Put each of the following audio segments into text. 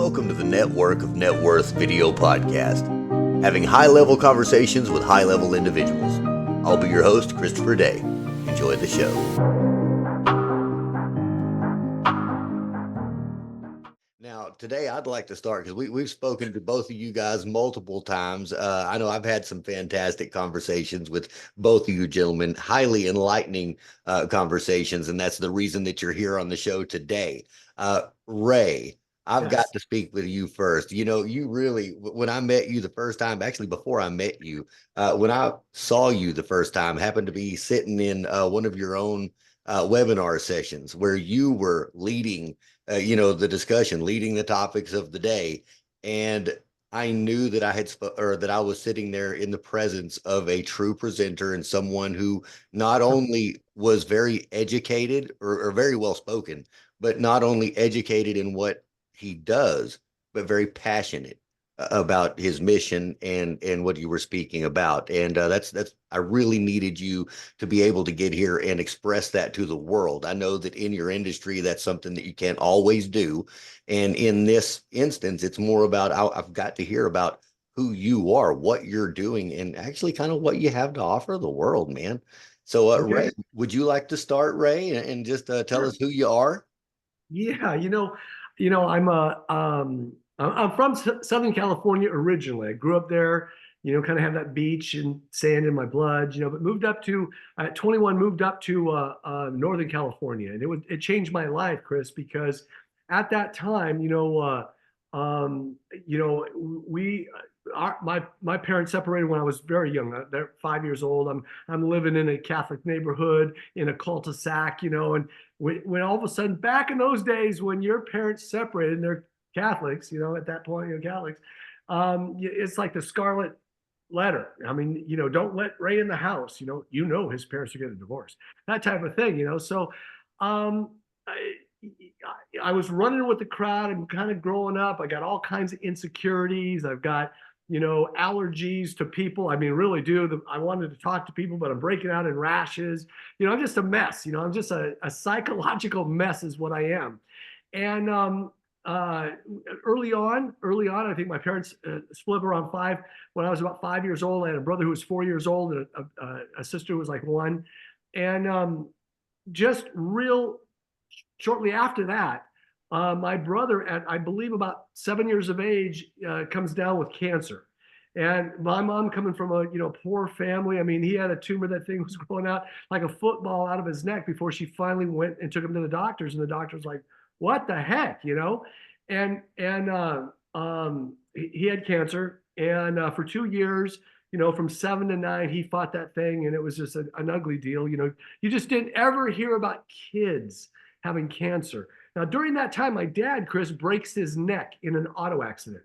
Welcome to the network of Networth video podcast, having high-level conversations with high-level individuals. I'll be your host, Christopher Day. Enjoy the show. Now, today I'd like to start because we've spoken to both of you guys multiple times. I know I've had some fantastic conversations with both of you gentlemen, highly enlightening conversations, and that's the reason that you're here on the show today. Ray, I've got Yes. to speak with you first. You know, you really, when I met you the first time, actually before I met you, when I saw you the first time, happened to be sitting in one of your own webinar sessions where you were leading, the discussion, leading the topics of the day. And I knew that that I was sitting there in the presence of a true presenter and someone who not only was very educated or very well spoken, but not only educated in what he does, but very passionate about his mission and what you were speaking about. And that's I really needed you to be able to get here and express that to the world. I know that in your industry, that's something that you can't always do. And in this instance, it's more about I've got to hear about who you are, what you're doing, and actually kind of what you have to offer the world, man. So, Okay. Ray, would you like to start, Ray, and just tell Sure. us who you are? Yeah. I'm from Southern California originally. I grew up there. Kind of have that beach and sand in my blood. But moved up to at 21, moved up to Northern California, and it changed my life, Chris, because at that time, we my parents separated when I was very young. They're 5 years old. I'm living in a Catholic neighborhood in a cul-de-sac, and when all of a sudden, back in those days when your parents separated and they're Catholics, at that point, Catholics, it's like the Scarlet Letter. I mean, don't let Ray in the house. His parents are getting divorced, that type of thing. So, um, I, I was running with the crowd and kind of growing up. I got all kinds of insecurities. I've got allergies to people. I mean, really do. I wanted to talk to people, but I'm breaking out in rashes. I'm just a mess. I'm just a psychological mess, is what I am. And uh, early on, I think my parents split around five. When I was about 5 years old, I had a brother who was 4 years old and a sister who was like one. And just real shortly after that, my brother, at I believe about 7 years of age, comes down with cancer. And my mom, coming from a poor family, I mean, he had a tumor. That thing was growing out like a football out of his neck before she finally went and took him to the doctors. And the doctor's like, "What the heck?" And he had cancer, and for 2 years, from 7 to 9, he fought that thing, and it was just an ugly deal. You just didn't ever hear about kids having cancer. Now, during that time, my dad, Chris, breaks his neck in an auto accident.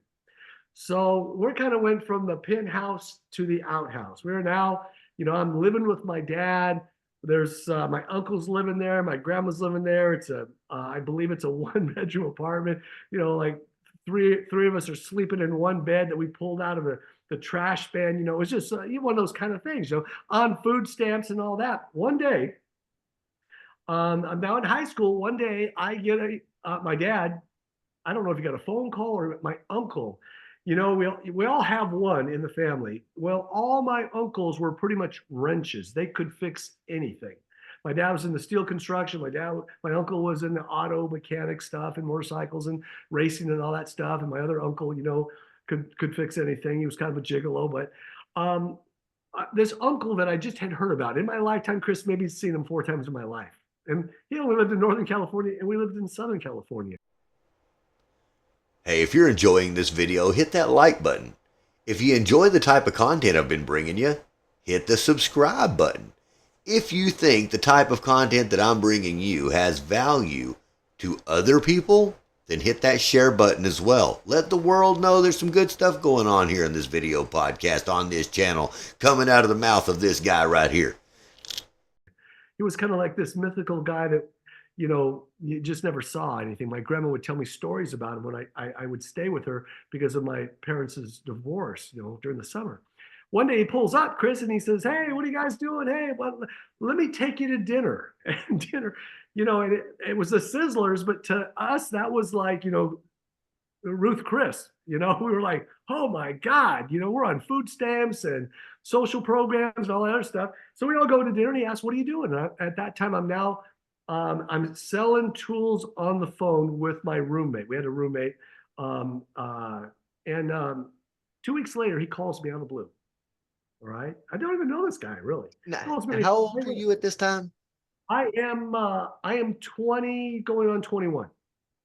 So we're kind of went from the penthouse to the outhouse. We're now, I'm living with my dad. There's my uncle's living there, my grandma's living there. I believe it's a one-bedroom apartment. Like three of us are sleeping in one bed that we pulled out of the trash bin. It's just one of those kind of things. On food stamps and all that. One day, I'm now in high school. One day, I get my dad. I don't know if he got a phone call or my uncle. We all have one in the family. Well, all my uncles were pretty much wrenches. They could fix anything. My dad was in the steel construction. My uncle was in the auto mechanic stuff and motorcycles and racing and all that stuff. And my other uncle, could fix anything. He was kind of a gigolo. But this uncle that I just had heard about in my lifetime, Chris, maybe seen him 4 times in my life. And he only lived in Northern California, and we lived in Southern California. Hey, if you're enjoying this video, hit that like button. If you enjoy the type of content I've been bringing you, hit the subscribe button. If you think the type of content that I'm bringing you has value to other people, then hit that share button as well. Let the world know there's some good stuff going on here in this video podcast on this channel, coming out of the mouth of this guy right here. He was kind of like this mythical guy that, you just never saw anything. My grandma would tell me stories about him when I would stay with her because of my parents' divorce, during the summer. One day he pulls up, Chris, and he says, "Hey, what are you guys doing? Hey, well, let me take you to dinner." And dinner, and it was the Sizzlers, but to us, that was like, Ruth Chris. You know, we were like, oh my God, you know, we're on food stamps and social programs and all that other stuff. So we all go to dinner and he asked, what are you doing? And at that time, I'm selling tools on the phone with my roommate. We had a roommate. Um, uh, and 2 weeks later, he calls me out of the blue. All right. I don't even know this guy really. Now, Calls me. how old were you at this time? I am 20 going on 21.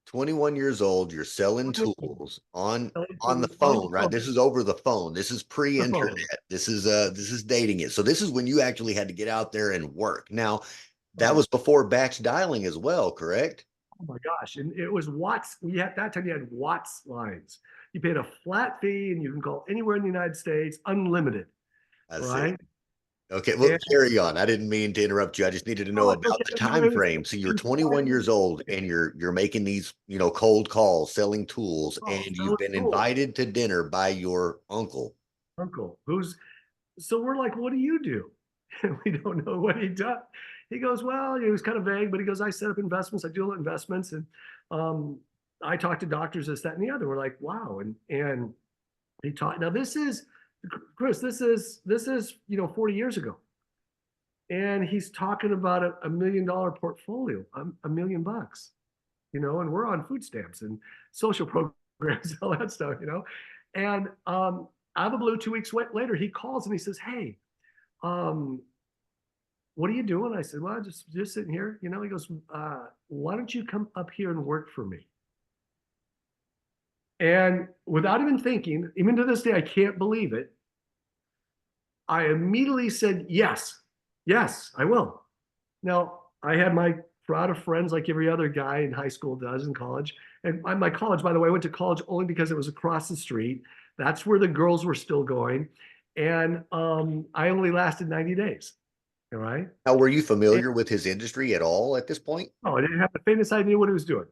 21 years old. You're selling tools on the On the phone, right? phone. This is over the phone. This is The phone. pre-internet. This is dating it. So this is when you actually had to get out there and work. Now, that Right. was before batch dialing as well, correct? Oh my gosh. And it was Watts. We had that time you had Watts lines. You paid a flat fee and you can call anywhere in the United States, unlimited. I see. Right. Okay, well, And carry on. I didn't mean to interrupt you. I just needed to know oh, it's about okay. the No, time frame. So you're 21 years old it and you're making these, cold calls, selling tools, oh, and so you've been cool. invited to dinner by your uncle. Uncle, who's so we're like, what do you do? And we don't know what he does. He goes, well, he was kind of vague, but he goes, I set up investments, I do investments, and um, I talk to doctors, this, that, and the other. We're like, wow. And he taught. Now this is Chris. This is 40 years ago, and he's talking about a $1 million portfolio, a million bucks, and we're on food stamps and social programs, all that stuff, and out of the blue, 2 weeks later, he calls and he says, hey, um, what are you doing? I said, well, just sitting here. He goes, why don't you come up here and work for me? And without even thinking, even to this day, I can't believe it. I immediately said, yes, yes, I will. Now, I had my crowd of friends like every other guy in high school does in college. And my college, by the way, I went to college only because it was across the street. That's where the girls were still going. And I only lasted 90 days. All right. Now, were you And, familiar with his industry at all at this point? oh, I didn't have the faintest idea what he was doing.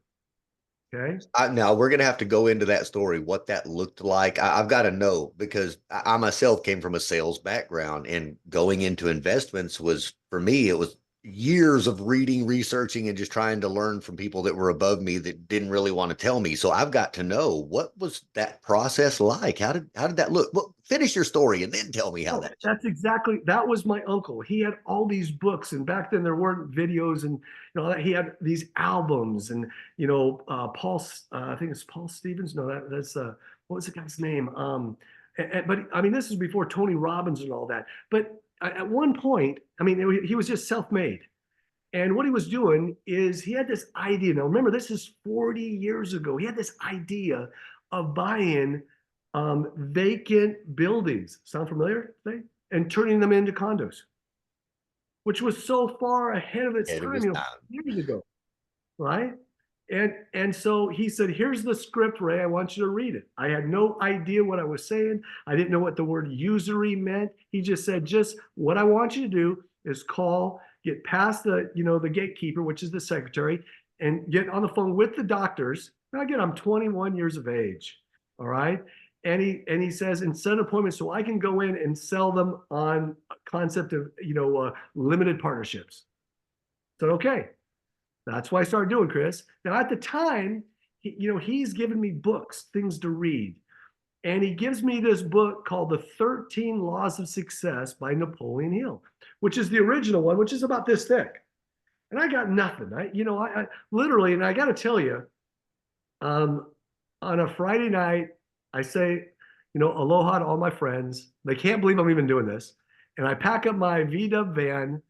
Okay. Now we're gonna have to go into that story, what that looked like. I've got to know because I myself came from a sales background, and going into investments was for me, it was years of reading, researching, and just trying to learn from people that were above me that didn't really want to tell me. So I've got to know, what was that process like? How did that look? Well, finish your story and then tell me how Oh, that. that was my uncle. He had all these books, and back then there weren't videos, and that he had these albums, and I think it's Paul Stevens. No, that's what was the guy's name? But I mean, this is before Tony Robbins and all that. But at one point, I mean, he was just self-made, and what he was doing is he had this idea. Now, remember, this is 40 years ago. He had this idea of buying vacant buildings. Sound familiar? And turning them into condos, which was so far ahead of its Ahead of time, his time. years ago, right? And so he said, "Here's the script, Ray. I want you to read it." I had no idea what I was saying. I didn't know what the word usury meant. He just said, "Just what I want you to do is call, get past the gatekeeper, which is the secretary, and get on the phone with the doctors." Now again, I'm 21 years of age. All right. And he says, and set an appointment so I can go in and sell them on a concept of limited partnerships. So okay, that's what I started doing, Chris. Now, at the time, he's given me books, things to read. And he gives me this book called The 13 Laws of Success by Napoleon Hill, which is the original one, which is about this thick. And I got nothing. I literally, and I got to tell you, um, on a Friday night, I say, aloha to all my friends. They can't believe I'm even doing this. And I pack up my VW van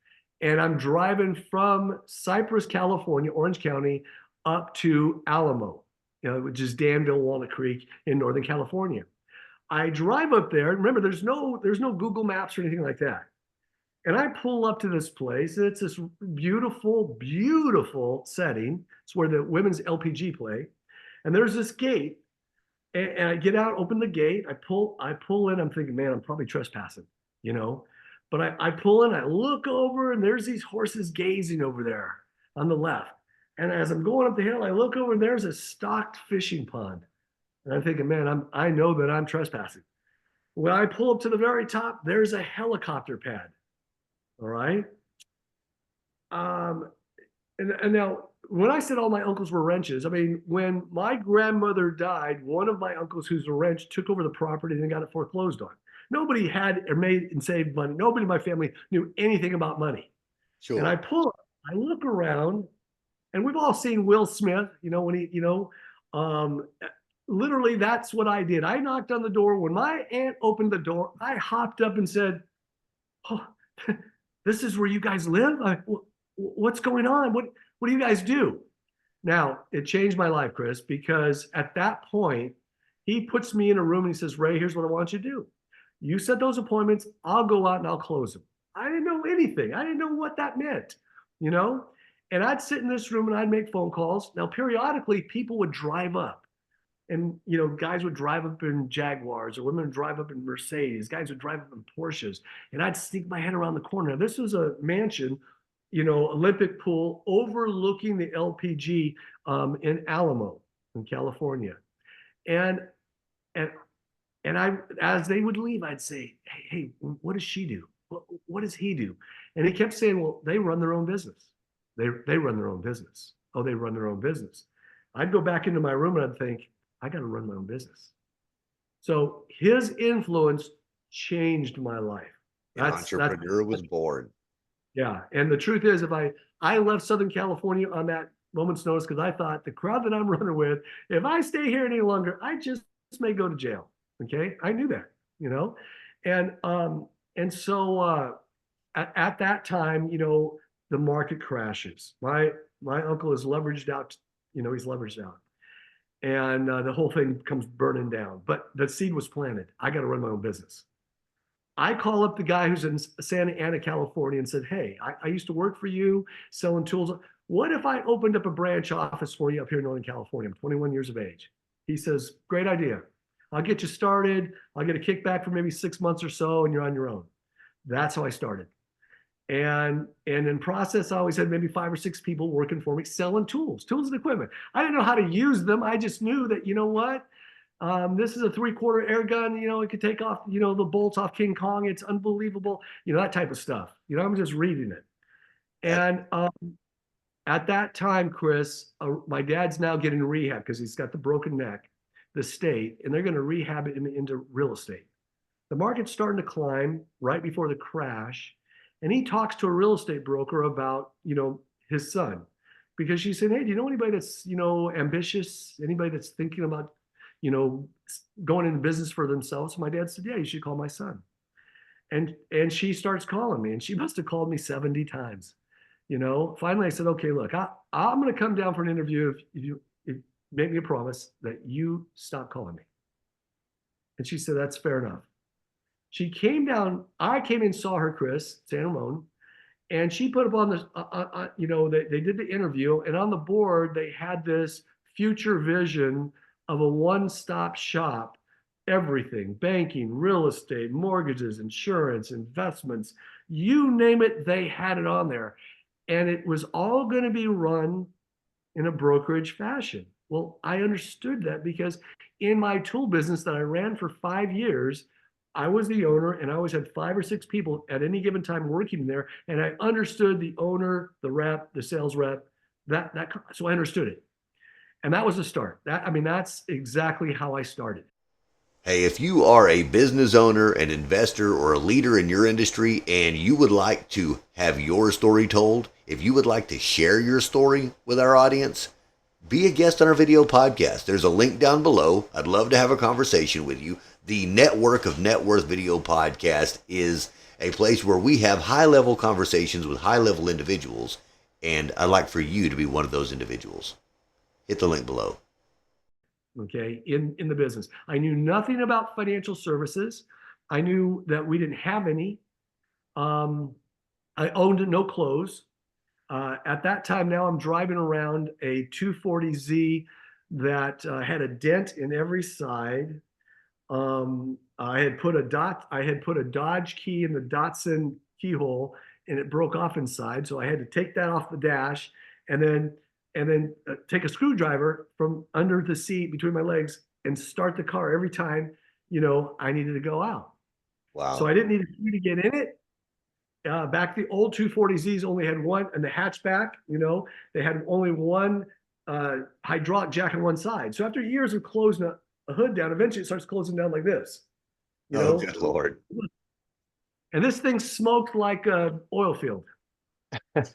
and I'm driving from Cypress, California, Orange County, up to Alamo, which is Danville, Walnut Creek in Northern California. I drive up there. Remember, there's no Google Maps or anything like that. And I pull up to this place. It's this beautiful, beautiful setting. It's where the women's LPG play. And there's this gate, and I get out, open the gate, I pull in, I'm thinking, man, I'm probably trespassing, you know. But I pull in, I look over, and there's these horses gazing over there on the left. And as I'm going up the hill, I look over, and there's a stocked fishing pond. And I'm thinking, man, I know that I'm trespassing. When I pull up to the very top, there's a helicopter pad. All right. Um, and now when I said all my uncles were wrenches, I mean, when my grandmother died, one of my uncles who's a wrench took over the property and got it foreclosed on. Nobody had or made and saved money. Nobody in my family knew anything about money. And Sure. I look around, and we've all seen Will Smith, when um, literally that's what I did. I knocked on the door. When my aunt opened the door, I hopped up and said, "Oh, this is where you guys live? What's going on? What do you guys do?" Now, it changed my life, Chris, because at that point, he puts me in a room and he says, "Ray, here's what I want you to do. You set those appointments, I'll go out and I'll close them." I didn't know anything. I didn't know what that meant, you know? And I'd sit in this room and I'd make phone calls. Now, periodically, people would drive up, and guys would drive up in Jaguars, or women would drive up in Mercedes, guys would drive up in Porsches, and I'd sneak my head around the corner. Now, this was a mansion, Olympic pool overlooking the LPG, in Alamo, in California. And and and I, as they would leave, I'd say, hey, what does she do? What does he do? And he kept saying, well, they run their own business. They run their own business. Oh, they run their own business. I'd go back into my room and I'd think, I got to run my own business. So his influence changed my life. An That's entrepreneur was born. yeah. And the truth is, if I left Southern California on that moment's notice, because I thought the crowd that I'm running with, if I stay here any longer, I just may go to jail. Okay, I knew that, and so at that time, the market crashes. My uncle is leveraged out. He's leveraged out, and the whole thing comes burning down. But the seed was planted. I got to run my own business. I call up the guy who's in Santa Ana, California, and said, "Hey, I used to work for you selling tools. What if I opened up a branch office for you up here in Northern California? I'm 21 years of age." He says, "Great idea. I'll get you started. I'll get a kickback for maybe 6 months or so, and you're on your own." That's how I started. And in process, I always had maybe 5 or 6 people working for me selling tools and equipment. I didn't know how to use them. I just knew that, what? This is a 3/4 air gun. It could take off, the bolts off King Kong. It's unbelievable. That type of stuff. I'm just reading it. That And at that time, Chris, my dad's now getting rehab because he's got the broken neck, the state, and they're going to rehab it into real estate. The market's starting to climb right before the crash. And he talks to a real estate broker about, his son, because she said, "Hey, do you know anybody that's, ambitious? Anybody that's thinking about, you know, going into business for themselves?" My dad said, "Yeah, you should call my son." And she starts calling me, and she must have called me 70 times. Finally I said, "Okay, look, I'm going to come down for an interview if make me a promise that you stop calling me." And she said, "That's fair enough." She came down. I came and saw her, Chris, San Ramon, and she put up on the, they did the interview, and on the board they had this future vision of a one-stop shop, everything, banking, real estate, mortgages, insurance, investments, you name it, they had it on there. And it was all going to be run in a brokerage fashion. Well, I understood that because in my tool business that I ran for 5 years, I was the owner, and I always had 5 or 6 people at any given time working there. And I understood the owner, the rep, the sales rep, so I understood it. And that was the start. That's exactly how I started. Hey, if you are a business owner, an investor, or a leader in your industry and you would like to have your story told, if you would like to share your story with our audience, be a guest on our video podcast. There's a link down below. I'd love to have a conversation with you. The network of Networth Video Podcast is a place where we have high-level conversations with high-level individuals, and I'd like for you to be one of those individuals. Hit the link below. Okay, in the business. I knew nothing about financial services. I knew that we didn't have any. I owned no clothes. At that time, now I'm driving around a 240Z that had a dent in every side. I had put a Dodge key in the Datsun keyhole, and it broke off inside. So I had to take that off the dash, and then take a screwdriver from under the seat between my legs and start the car every time I needed to go out. So Wow. I didn't need a key to get in it. Back the old 240Zs only had one, and the hatchback, they had only one hydraulic jack on one side. So after years of closing a hood down, eventually it starts closing down like this, you Oh, know. good Lord. And this thing smoked like a oil field. And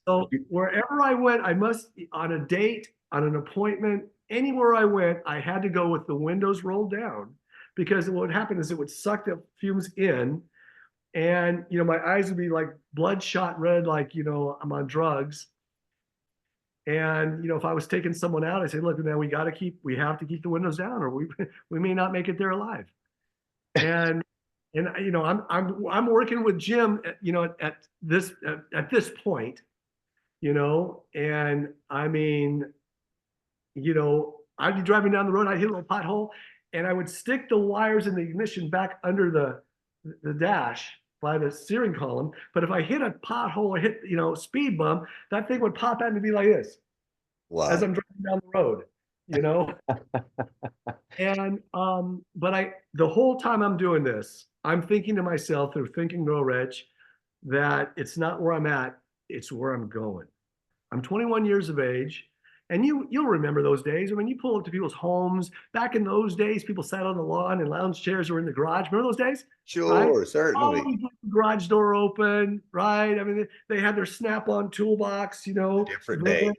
so wherever I went, I must, on a date, on an appointment, anywhere I went, I had to go with the windows rolled down, because what would happen is it would suck the fumes in, and my eyes would be like bloodshot red, like I'm on drugs. And if I was taking someone out, I say, look, man, we have to keep the windows down, or we may not make it there alive. And I'm working with Jim, at this point, and I mean, I'd be driving down the road, I'd hit a little pothole, and I would stick the wires in the ignition back under the dash by the steering column. But if I hit a pothole or hit, speed bump, that thing would pop out and be like this as Wow. I'm driving down the road, you know? And but the whole time I'm doing this, I'm thinking to myself through thinking real rich that it's not where I'm at, it's where I'm going. I'm 21 years of age. And you'll remember those days. I mean, you pull up to people's homes. Back in those days, people sat on the lawn and lounge chairs were in the garage. Remember those days? Right? Sure, certainly. Always the garage door open, right? I mean, they had their Snap-on toolbox, A different day.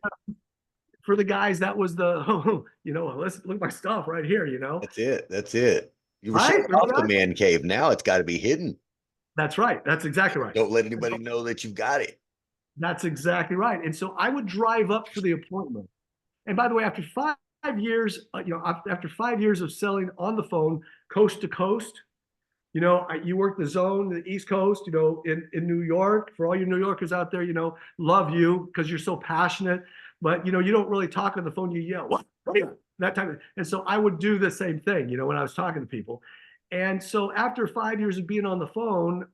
for the guys, that was the, let's look at my stuff right here, That's it. That's it. You were right? showing Remember off the that? man cave. Now it's got to be hidden. That's right. That's exactly right. Don't let anybody know that you've got it. That's exactly right. And so I would drive up for the appointment. And by the way, after 5 years, after 5 years of selling on the phone, coast to coast, you work the zone, the East Coast, in New York. For all you New Yorkers out there, love you because you're so passionate. But you don't really talk on the phone. You yell, what? That time. And so I would do the same thing, when I was talking to people. And so after 5 years of being on the phone,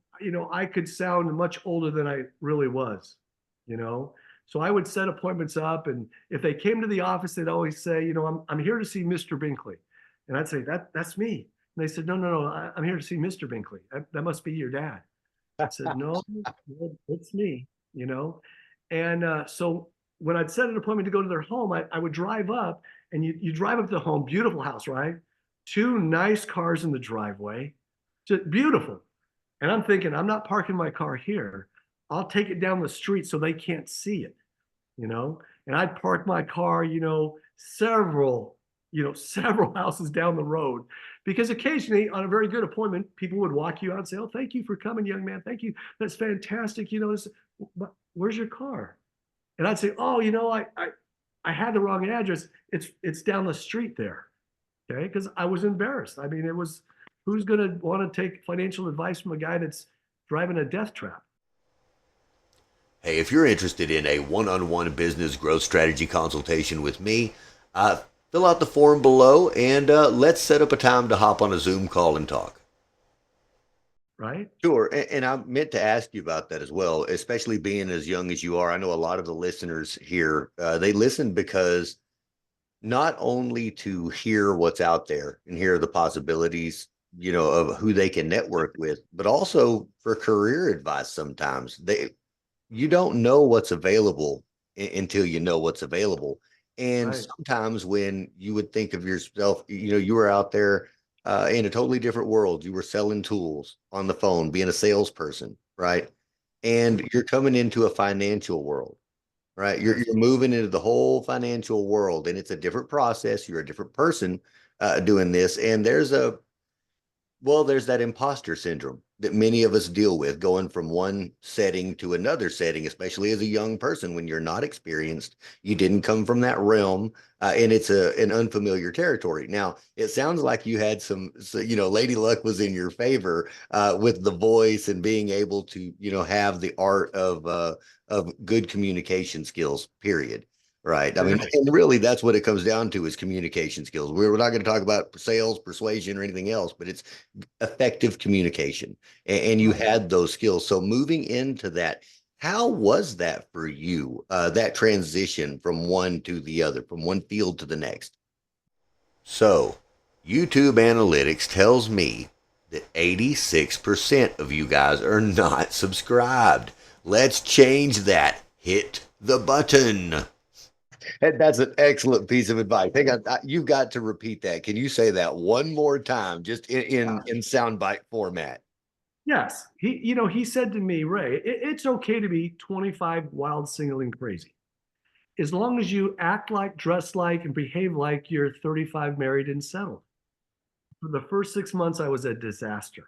I could sound much older than I really was, you know. So I would set appointments up, and if they came to the office, they'd always say, I'm here to see Mr. Binkley, and I'd say that's me. And they said, no, no, no, I'm here to see Mr. Binkley. That must be your dad. I said, no, no, it's me, And so when I'd set an appointment to go to their home, I would drive up, and you drive up to the home, beautiful house, right? Two nice cars in the driveway, just beautiful. And I'm thinking, I'm not parking my car here. I'll take it down the street so they can't see it, And I'd park my car, several houses down the road, because occasionally on a very good appointment, people would walk you out and say, oh, thank you for coming, young man. Thank you. That's fantastic. Where's your car? And I'd say, oh, I had the wrong address. It's down the street there. Okay. Because I was embarrassed. I mean, who's going to want to take financial advice from a guy that's driving a death trap? Hey, if you're interested in a one-on-one business growth strategy consultation with me, fill out the form below and let's set up a time to hop on a Zoom call and talk. Right. Sure. And I meant to ask you about that as well, especially being as young as you are. I know a lot of the listeners here, they listen because not only to hear what's out there and hear the possibilities, of who they can network with, but also for career advice. Sometimes you don't know what's available until you know what's available. And Right. sometimes when you would think of yourself, you were out there in a totally different world. You were selling tools on the phone, being a salesperson, right? And you're coming into a financial world, right? You're moving into the whole financial world, and it's a different process. You're a different person doing this, and there's that imposter syndrome that many of us deal with going from one setting to another setting, especially as a young person when you're not experienced. You didn't come from that realm, and it's an unfamiliar territory. Now, it sounds like you had Lady Luck was in your favor with the voice and being able to, have the art of good communication skills, period. Right. I mean, and really that's what it comes down to is communication skills. We're not going to talk about sales, persuasion, or anything else, but it's effective communication. And you had those skills. So moving into that, how was that for you? That transition from one to the other, from one field to the next. So YouTube analytics tells me that 86% of you guys are not subscribed. Let's change that. Hit the button. And that's an excellent piece of advice. Hang on, you've got to repeat that. Can you say that one more time, just in soundbite format? Yes, he said to me, Ray, it's okay to be 25 wild, single, and crazy, as long as you act like, dress like, and behave like you're 35, married, and settled. For the first 6 months, I was a disaster.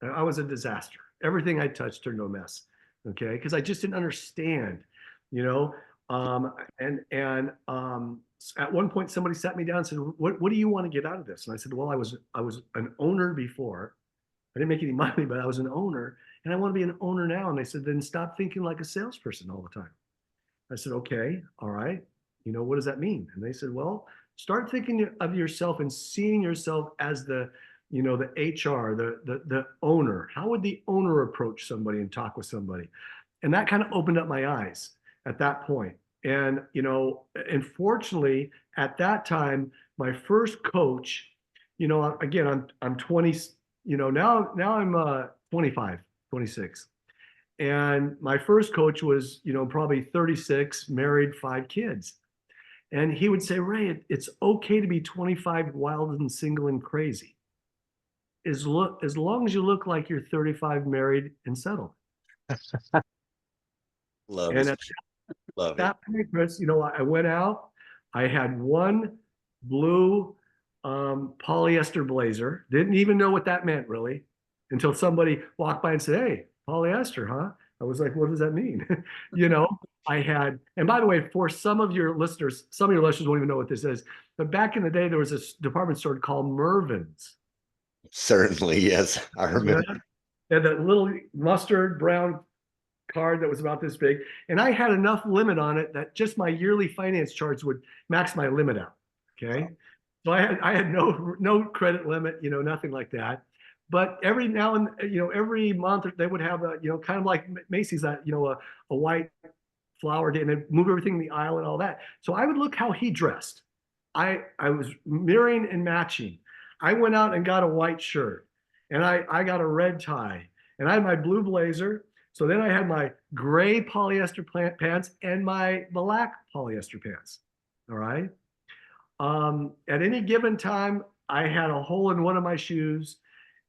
I was a disaster. Everything I touched turned to a mess. Okay, because I just didn't understand, you know. At one point, somebody sat me down and said, "What do you want to get out of this?" And I said, "Well, I was an owner before. I didn't make any money, but I was an owner, and I want to be an owner now." And they said, "Then stop thinking like a salesperson all the time." I said, "Okay, all right. What does that mean?" And they said, "Well, start thinking of yourself and seeing yourself as the HR, the owner. How would the owner approach somebody and talk with somebody?" And that kind of opened up my eyes at that point. And fortunately, at that time, my first coach, again, I'm 20, now I'm 25, 26. And my first coach was, probably 36, married, 5 kids. And he would say, "Ray, it's okay to be 25, wild and single and crazy. As long as you look like you're 35, married and settled." Love And it. at Love it. that point, Chris, I went out. I had one blue polyester blazer. Didn't even know what that meant really until somebody walked by and said, "Hey, polyester, huh?" I was like, "What does that mean?" you know, I had, and by the way, for some of your listeners won't even know what this is. But back in the day, there was this department store called Mervyn's. Certainly, yes. I Yeah. remember. And that little mustard brown card that was about this big. And I had enough limit on it that just my yearly finance charge would max my limit out. Okay. So I had no credit limit, nothing like that. But every now and every month they would have a, kind of like Macy's, a white flower day, and then move everything in the aisle and all that. So I would look how he dressed. I was mirroring and matching. I went out and got a white shirt, and I got a red tie, and I had my blue blazer. So then I had my gray polyester pants and my black polyester pants. All right. At any given time, I had a hole in one of my shoes.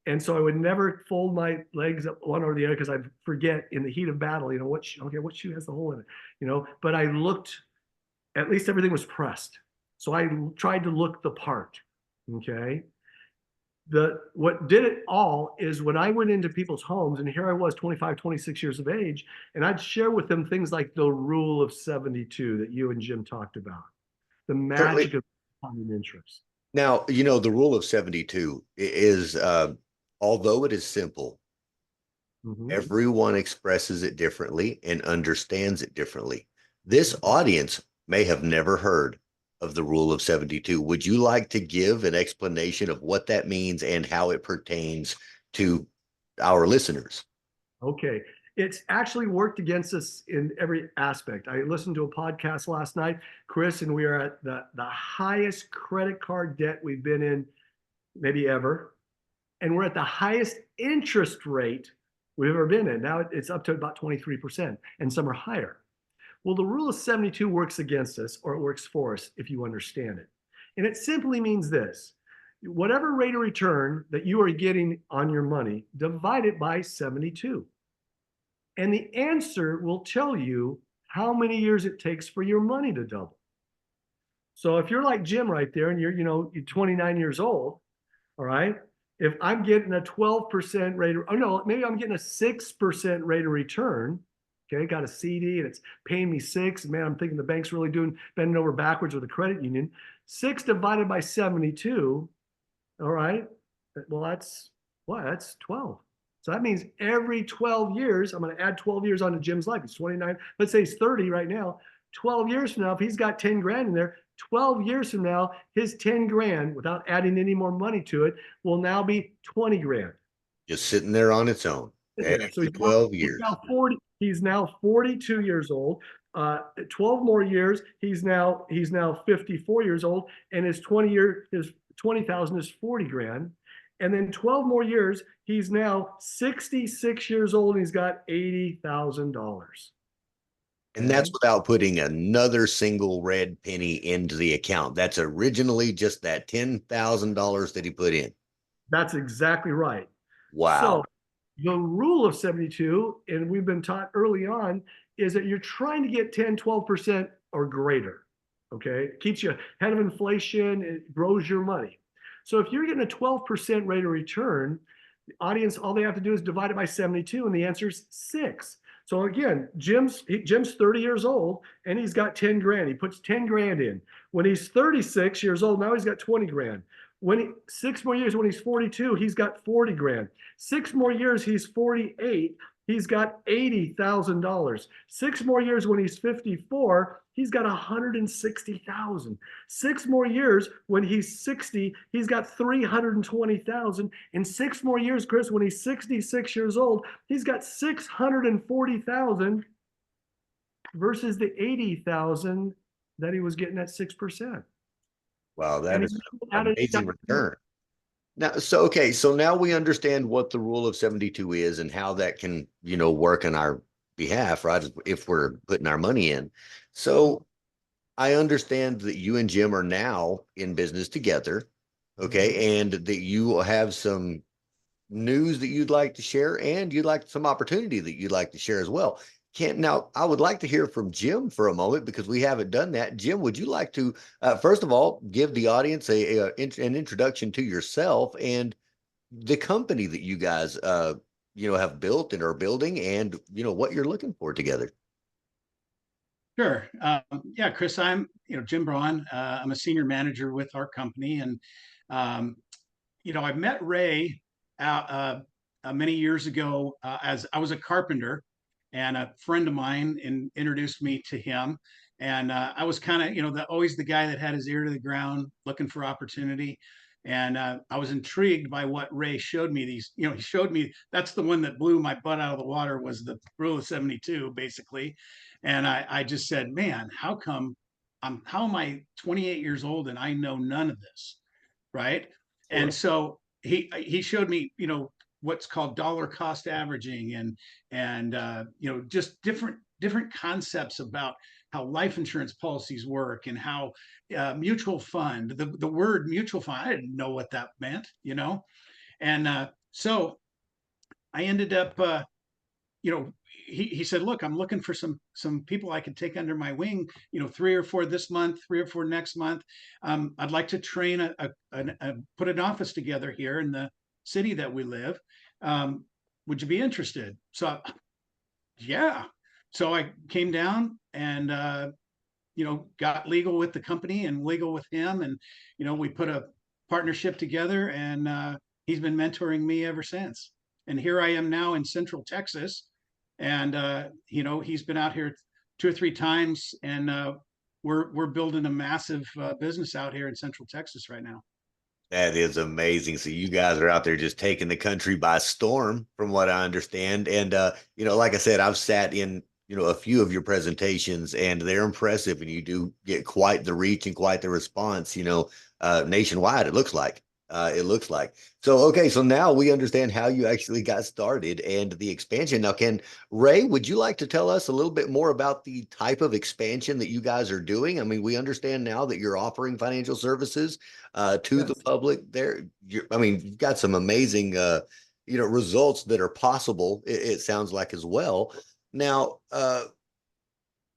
And so I would never fold my legs up one or the other because I'd forget in the heat of battle, what shoe has the hole in it. But I looked, at least everything was pressed. So I tried to look the part. Okay. What did it all is when I went into people's homes, and here I was 25, 26 years of age, and I'd share with them things like the rule of 72 that you and Jim talked about, the Certainly. magic of compounding interest. Now, the rule of 72 is, although it is simple, Mhm. everyone expresses it differently and understands it differently. This audience may have never heard of the rule of 72. Would you like to give an explanation of what that means and how it pertains to our listeners? Okay. It's actually worked against us in every aspect. I listened to a podcast last night, Chris, and we are at the highest credit card debt we've been in maybe ever. And we're at the highest interest rate we've ever been in. Now it's up to about 23%, and some are higher. Well, the rule of 72 works against us, or it works for us if you understand it. And it simply means this: whatever rate of return that you are getting on your money, divide it by 72. And the answer will tell you how many years it takes for your money to double. So if you're like Jim right there and you're 29 years old, all right, if I'm getting a 12% rate, or no, maybe I'm getting a 6% rate of return. Okay, got a CD and it's paying me 6. Man, I'm thinking the bank's really bending over backwards with a credit union. 6 divided by 72, all right. Well, that's what? That's 12. So that means every 12 years, I'm going to add 12 years onto Jim's life. He's 29. Let's say he's 30 right now. 12 years from now, if he's got 10 grand in there, 12 years from now, his 10 grand, without adding any more money to it, will now be 20 grand. Just sitting there on its own So after 12 he's years. now 40. He's now 42 years old. 12 more years, he's now 54 years old, and his 20,000 is 40 grand. And then 12 more years, he's now 66 years old and he's got $80,000. And that's Okay. without putting another single red penny into the account. That's originally just that $10,000 that he put in. That's exactly right. So Wow. the rule of 72, and we've been taught early on, is that you're trying to get 10, 12% or greater. Okay. It keeps you ahead of inflation, it grows your money. So if you're getting a 12% rate of return, the audience, all they have to do is divide it by 72, and the answer is 6. So again, Jim's 30 years old and he's got 10 grand. He puts 10 grand in. When he's 36 years old, now he's got 20 grand. When 6 more years, when he's 42, he's got 40 grand. 6 more years, he's 48. He's got $80,000. 6 more years, when he's 54, he's got 160,000. 6 more years, when he's 60, he's got 320,000. In 6 more years, Chris, when he's 66 years old, he's got 640,000 versus the 80,000 that he was getting at 6%. Wow, that And is he an added amazing return. Now, so okay, so now we understand what the rule of 72 is and how that can, work on our behalf, right? If we're putting our money in. So I understand that you and Jim are now in business together, okay, and that you have some news that you'd like to share and you'd like some opportunity that you'd like to share as well. Can't now, I would like to hear from Jim for a moment because we haven't done that. Jim, would you like to, first of all, give the audience an introduction to yourself and the company that you guys, have built and are building and, what you're looking for together? Sure. Yeah, Chris, I'm, Jim Braun. I'm a senior manager with our company. And, I met Ray many years ago as I was a carpenter, and a friend of mine introduced me to him. And I was kind of, always the guy that had his ear to the ground looking for opportunity. And I was intrigued by what Ray showed me. He showed me that's the one that blew my butt out of the water was the rule of 72, basically. And I just said, man, how am I 28 years old and I know none of this? Right. And Sure. so he showed me, what's called dollar cost averaging and just different concepts about how life insurance policies work and how mutual fund, the word mutual fund, I didn't know what that meant, and so I ended up he said, look, I'm looking for some people I could take under my wing, 3 or 4 this month, 3 or 4 next month. I'd like to train put an office together here in the city that we live. Would you be interested? So yeah. So I came down and got legal with the company and legal with him, and we put a partnership together, and he's been mentoring me ever since. And here I am now in Central Texas, and he's been out here 2 or 3 times, and we're building a massive business out here in Central Texas right now. That is amazing. So you guys are out there just taking the country by storm, from what I understand. And like I said, I've sat in, a few of your presentations and they're impressive and you do get quite the reach and quite the response, nationwide, it looks like. So okay, so now we understand how you actually got started and the expansion. Now, can Ray, would you like to tell us a little bit more about the type of expansion that you guys are doing? I mean, we understand now that you're offering financial services to the Yes. public there. You've got some amazing results that are possible, it sounds like as well. Now,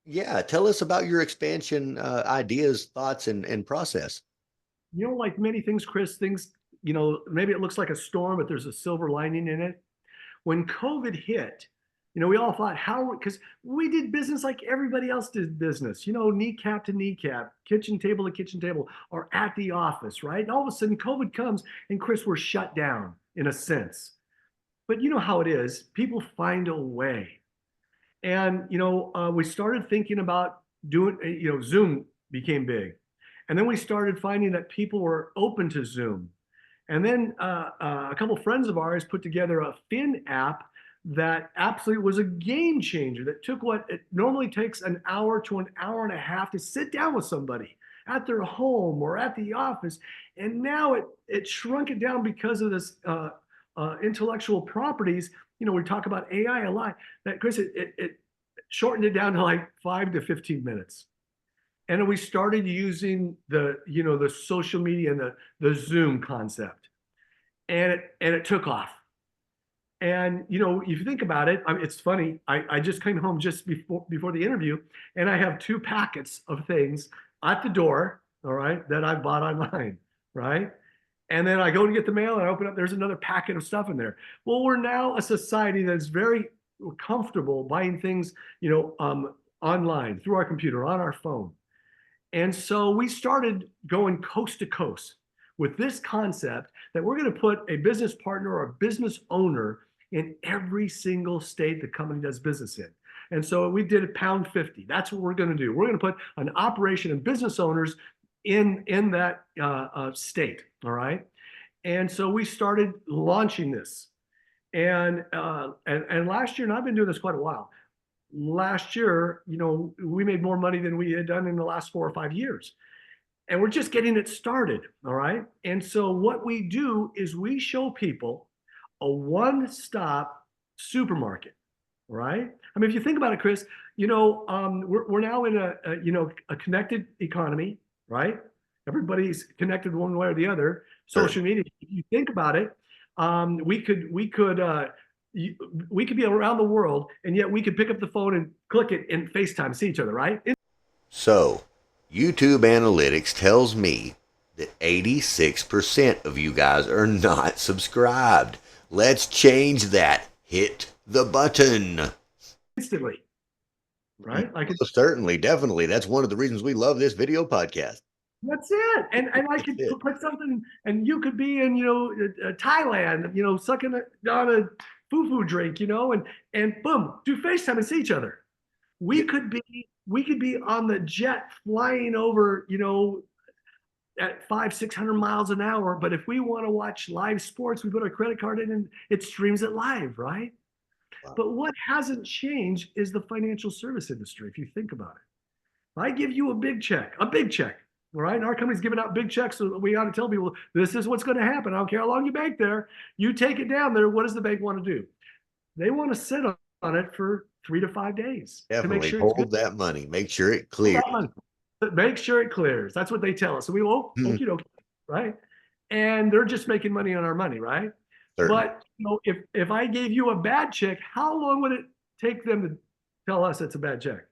yeah, tell us about your expansion ideas, thoughts, and process. Like many things, Chris, maybe it looks like a storm, but there's a silver lining in it. When COVID hit, we all thought, because we did business like everybody else did business, kneecap to kneecap, kitchen table to kitchen table, or at the office, right? And all of a sudden, COVID comes, and Chris, we're shut down in a sense. But you know how it is, people find a way. And, we started thinking about doing, Zoom became big. And then we started finding that people were open to Zoom. And then a couple of friends of ours put together a Fin app that absolutely was a game changer that took what it normally takes an hour to an hour and a half to sit down with somebody. at their home or at the office. And now it shrunk it down because of this intellectual properties. You know, we talk about AI a lot. That Chris, it shortened it down to like 5 to 15 minutes. And then we started using the social media and the Zoom concept, and it took off. And if you think about it, I mean, it's funny. I just came home just before the interview, and I have 2 packets of things at the door, all right, that I bought online, right? And then I go to get the mail and I open up, there's another packet of stuff in there. Well, we're now a society that's very comfortable buying things, online through our computer, on our phone. And so we started going coast to coast with this concept that we're going to put a business partner or a business owner in every single state the company does business in. And so we did pound 50. That's what we're going to do. We're going to put an operation and business owners in that state. All right. And so we started launching this. And last year, and I've been doing this quite a while. Last year, we made more money than we had done in the last 4 or 5 years. And we're just getting it started. All right. And so what we do is we show people a one-stop supermarket. All right. I mean, if you think about it, Chris, we're now in a connected economy, right? Everybody's connected one way or the other. Social media. If you think about it, we could be around the world, and yet we could pick up the phone and click it and FaceTime, see each other, right? So, YouTube analytics tells me that 86% of you guys are not subscribed. Let's change that. Hit the button. Instantly, right? Like certainly, definitely. That's one of the reasons we love this video podcast. That's it. And I could put something, and you could be in, Thailand, sucking on a foo-foo drink, and boom, do FaceTime and see each other. We could be on the jet flying over, at 500-600 miles an hour. But if we want to watch live sports, we put our credit card in and it streams it live, right? Wow. But what hasn't changed is the financial service industry, if you think about it. I give you a big check. All right. And our company's giving out big checks. So we ought to tell people, this is what's going to happen. I don't care how long you bank there. You take it down there. What does the bank want to do? They want to sit on it for 3 to 5 days. Definitely to make sure hold that money. Make sure it clears. Make sure it clears. That's what they tell us. So we will, okie dokie, right? And they're just making money on our money, right? Certainly. But if I gave you a bad check, how long would it take them to tell us it's a bad check?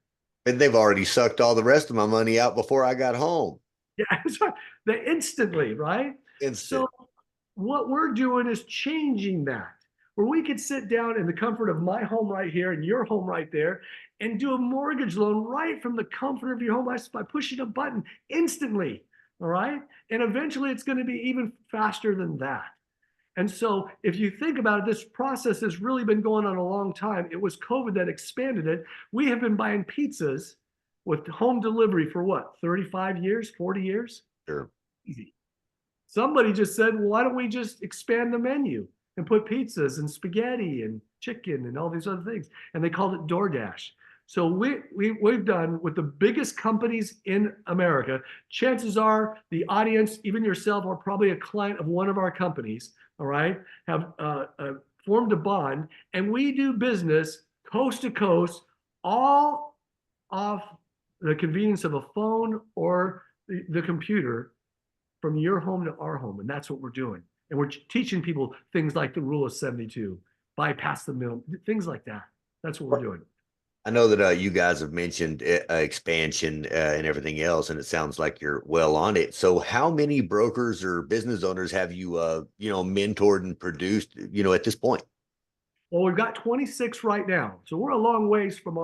And they've already sucked all the rest of my money out before I got home. Yeah, that's right. They instantly, right? So what we're doing is changing that, where we could sit down in the comfort of my home right here and your home right there and do a mortgage loan right from the comfort of your home by pushing a button instantly. All right. And eventually it's going to be even faster than that. And so if you think about it, this process has really been going on a long time. It was COVID that expanded it. We have been buying pizzas with home delivery for what, 35 years, 40 years? Sure. Easy. Somebody just said, well, why don't we just expand the menu and put pizzas and spaghetti and chicken and all these other things? And they called it DoorDash. So we've done with the biggest companies in America. Chances are the audience, even yourself, are probably a client of one of our companies, all right, have formed a bond. And we do business coast to coast, all off the convenience of a phone or the computer, from your home to our home. And that's what we're doing. And we're teaching people things like the rule of 72, bypass the middle, things like that. That's what we're doing. I know that you guys have mentioned expansion and everything else, and it sounds like you're well on it. So how many brokers or business owners have you, mentored and produced, at this point? Well, we've got 26 right now. So we're a long ways from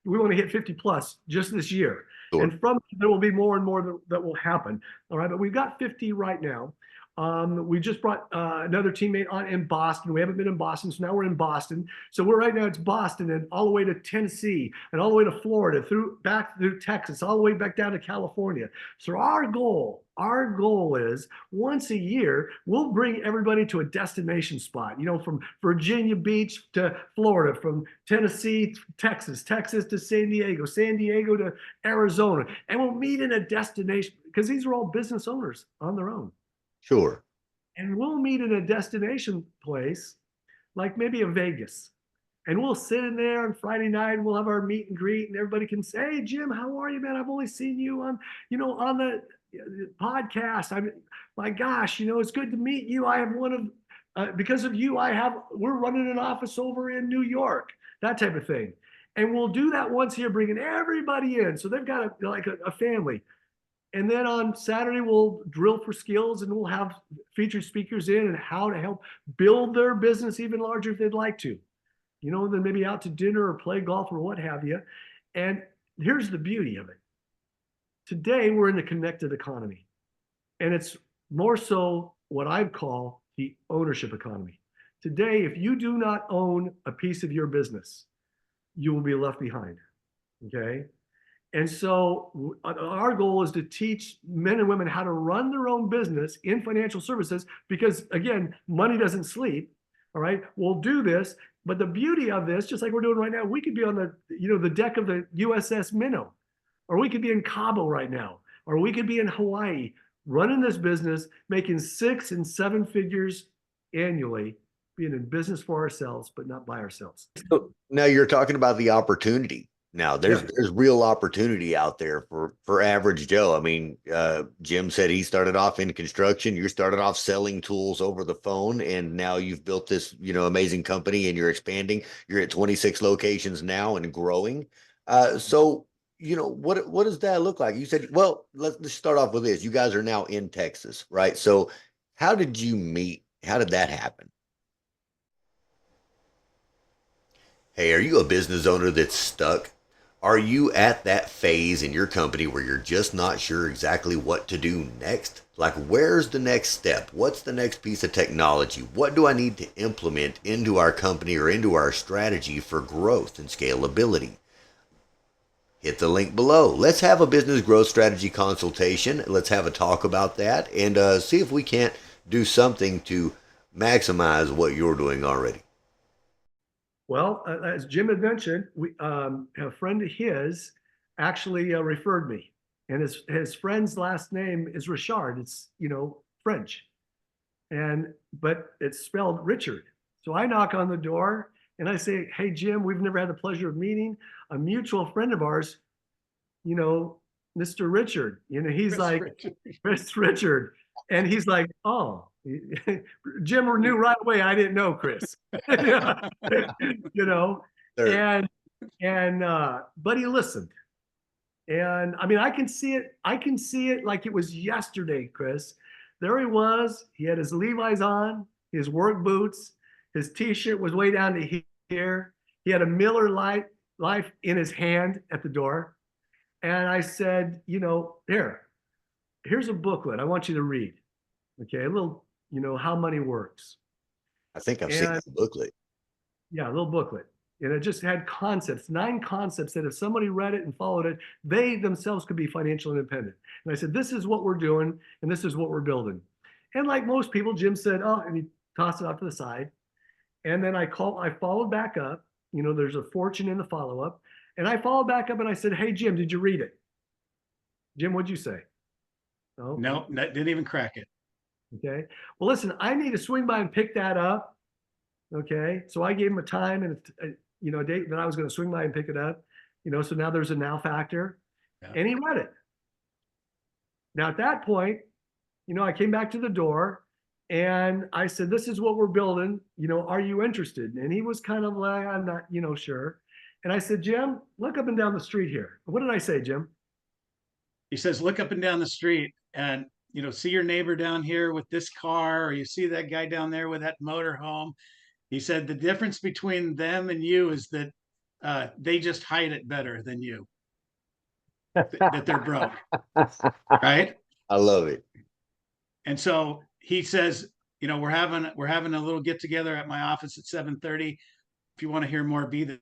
we want to hit 50 plus just this year. Sure. And from there will be more and more that will happen. All right. But we've got 50 right now. We just brought another teammate on in Boston. We haven't been in Boston, so now we're in Boston. So we're right now, it's Boston and all the way to Tennessee and all the way to Florida, back through Texas, all the way back down to California. So our goal is once a year, we'll bring everybody to a destination spot, from Virginia Beach to Florida, from Tennessee, Texas to San Diego to Arizona. And we'll meet in a destination because these are all business owners on their own. Sure. And we'll meet in a destination place, like maybe a Vegas. And we'll sit in there on Friday night and we'll have our meet and greet and everybody can say, hey, Jim, how are you, man? I've only seen you on the podcast. My gosh, it's good to meet you. I have because of you, we're running an office over in New York, that type of thing. And we'll do that once a year, bringing everybody in. So they've got a family. And then on Saturday, we'll drill for skills and we'll have featured speakers in and how to help build their business even larger if they'd like to. Then maybe out to dinner or play golf or what have you. And here's the beauty of it. Today, we're in the connected economy. And it's more so what I'd call the ownership economy. Today, if you do not own a piece of your business, you will be left behind. Okay? And so our goal is to teach men and women how to run their own business in financial services because, again, money doesn't sleep. All right, we'll do this. But the beauty of this, just like we're doing right now, we could be on the deck of the USS Minnow, or we could be in Cabo right now, or we could be in Hawaii running this business, making 6 and 7 figures annually, being in business for ourselves, but not by ourselves. So now you're talking about the opportunity. Now there's real opportunity out there for average Joe. I mean, Jim said he started off in construction. You started off selling tools over the phone, and now you've built this, amazing company, and you're expanding. You're at 26 locations now and growing. So what does that look like? You said, well, let's start off with this. You guys are now in Texas, right? So how did you meet? How did that happen? Hey, are you a business owner that's stuck? Are you at that phase in your company where you're just not sure exactly what to do next? Like, where's the next step? What's the next piece of technology? What do I need to implement into our company or into our strategy for growth and scalability? Hit the link below. Let's have a business growth strategy consultation. Let's have a talk about that and see if we can't do something to maximize what you're doing already. Well, as Jim had mentioned, a friend of his actually referred me, and his friend's last name is Richard. It's French, but it's spelled Richard. So I knock on the door and I say, "Hey Jim, we've never had the pleasure of meeting. A mutual friend of ours, Mr. Richard. He's Chris Richard," and he's like, "Oh." Jim knew right away I didn't know Chris. Sure. But he listened. And I mean, I can see it like it was yesterday, Chris. There he was. He had his Levi's on, his work boots, his t-shirt was way down to here. He had a Miller Life in his hand at the door. And I said, here's a booklet I want you to read. Okay, a little how money works. I think I've seen that booklet. Yeah, a little booklet. And it just had 9 concepts that if somebody read it and followed it, they themselves could be financially independent. And I said, this is what we're doing, and this is what we're building. And like most people, Jim said, oh, and he tossed it off to the side. And then I followed back up. There's a fortune in the follow-up. And I followed back up and I said, hey, Jim, did you read it? Jim, what'd you say? No, didn't even crack it. Okay. Well, listen, I need to swing by and pick that up. Okay. So I gave him a time and a date that I was going to swing by and pick it up. So now there's a now factor, and he read it. Now at that point, I came back to the door and I said, "This is what we're building. Are you interested?" And he was kind of like, "I'm not, sure." And I said, "Jim, look up and down the street here." What did I say, Jim? He says, "Look up and down the street and." See your neighbor down here with this car, or you see that guy down there with that motorhome. He said the difference between them and you is that they just hide it better than you, that they're broke, right? I love it. And so he says, we're having a little get together at my office at 7:30. If you want to hear more, be there.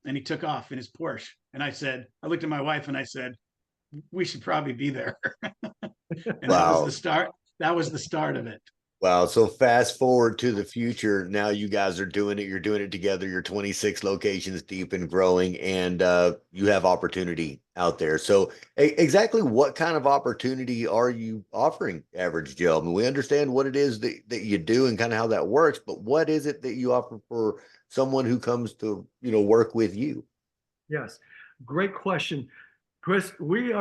And he took off in his Porsche. And I looked at my wife and I said, we should probably be there. And that was the Wow. start. That was the start of it. Wow. So fast forward to the future. Now you guys are doing it. You're doing it together. You're 26 locations deep and growing, and you have opportunity out there. So exactly what kind of opportunity are you offering Average Joe? I mean, we understand what it is that you do and kind of how that works, but what is it that you offer for someone who comes to, work with you? Yes, great question. Chris, we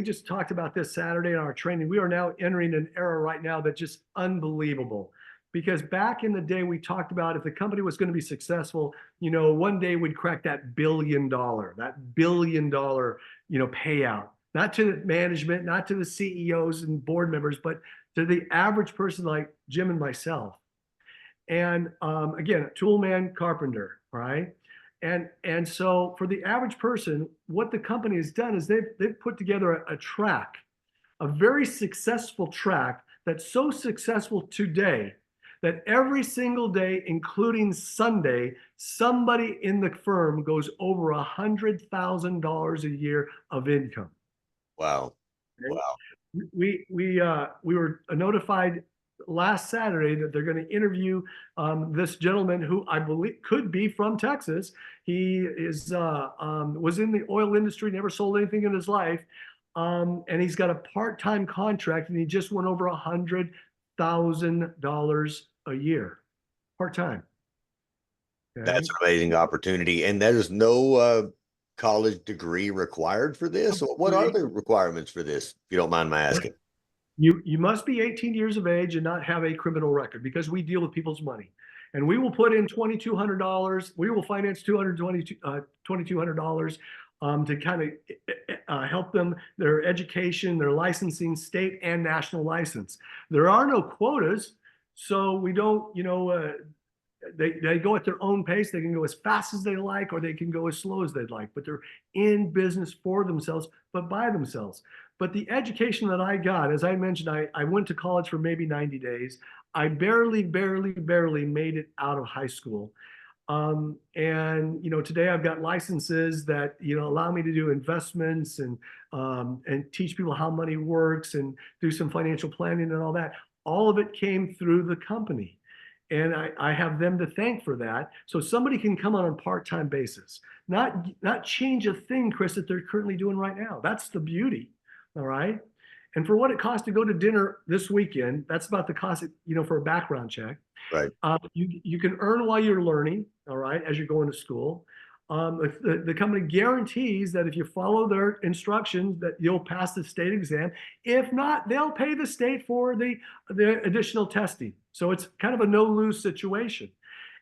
just talked about this Saturday in our training. We are now entering an era right now that's just unbelievable. Because back in the day, we talked about if the company was going to be successful, one day we'd crack that $1 billion, payout, not to the management, not to the CEOs and board members, but to the average person like Jim and myself. And again, tool man, carpenter, right? And so for the average person, what the company has done is they've put together a track, a very successful track that's so successful today that every single day, including Sunday, somebody in the firm goes over $100,000 a year of income. Wow. Okay? Wow. We were notified last Saturday that they're going to interview this gentleman who I believe could be from Texas. He was in the oil industry, never sold anything in his life, and he's got a part-time contract, and he just went over $100,000 a year, part-time. Okay? That's an amazing opportunity. And there's no college degree required for this. What are the requirements for this, if you don't mind my asking? You must be 18 years of age and not have a criminal record, because we deal with people's money. And we will put in $2,200. We will finance $2,200 to kind of help them, their education, their licensing, state and national license. There are no quotas, so we don't, they go at their own pace. They can go as fast as they like, or they can go as slow as they'd like, but they're in business for themselves, but by themselves. But the education that I got, as I mentioned, I went to college for maybe 90 days. I barely made it out of high school. And today I've got licenses that allow me to do investments and teach people how money works and do some financial planning and all that. All of it came through the company. And I have them to thank for that. So somebody can come on a part-time basis, not change a thing, Chris, that they're currently doing right now. That's the beauty. All right. And for what it costs to go to dinner this weekend, that's about the cost, for a background check. Right. You can earn while you're learning, all right, as you're going to school. The company guarantees that if you follow their instructions, that you'll pass the state exam. If not, they'll pay the state for the additional testing. So it's kind of a no-lose situation.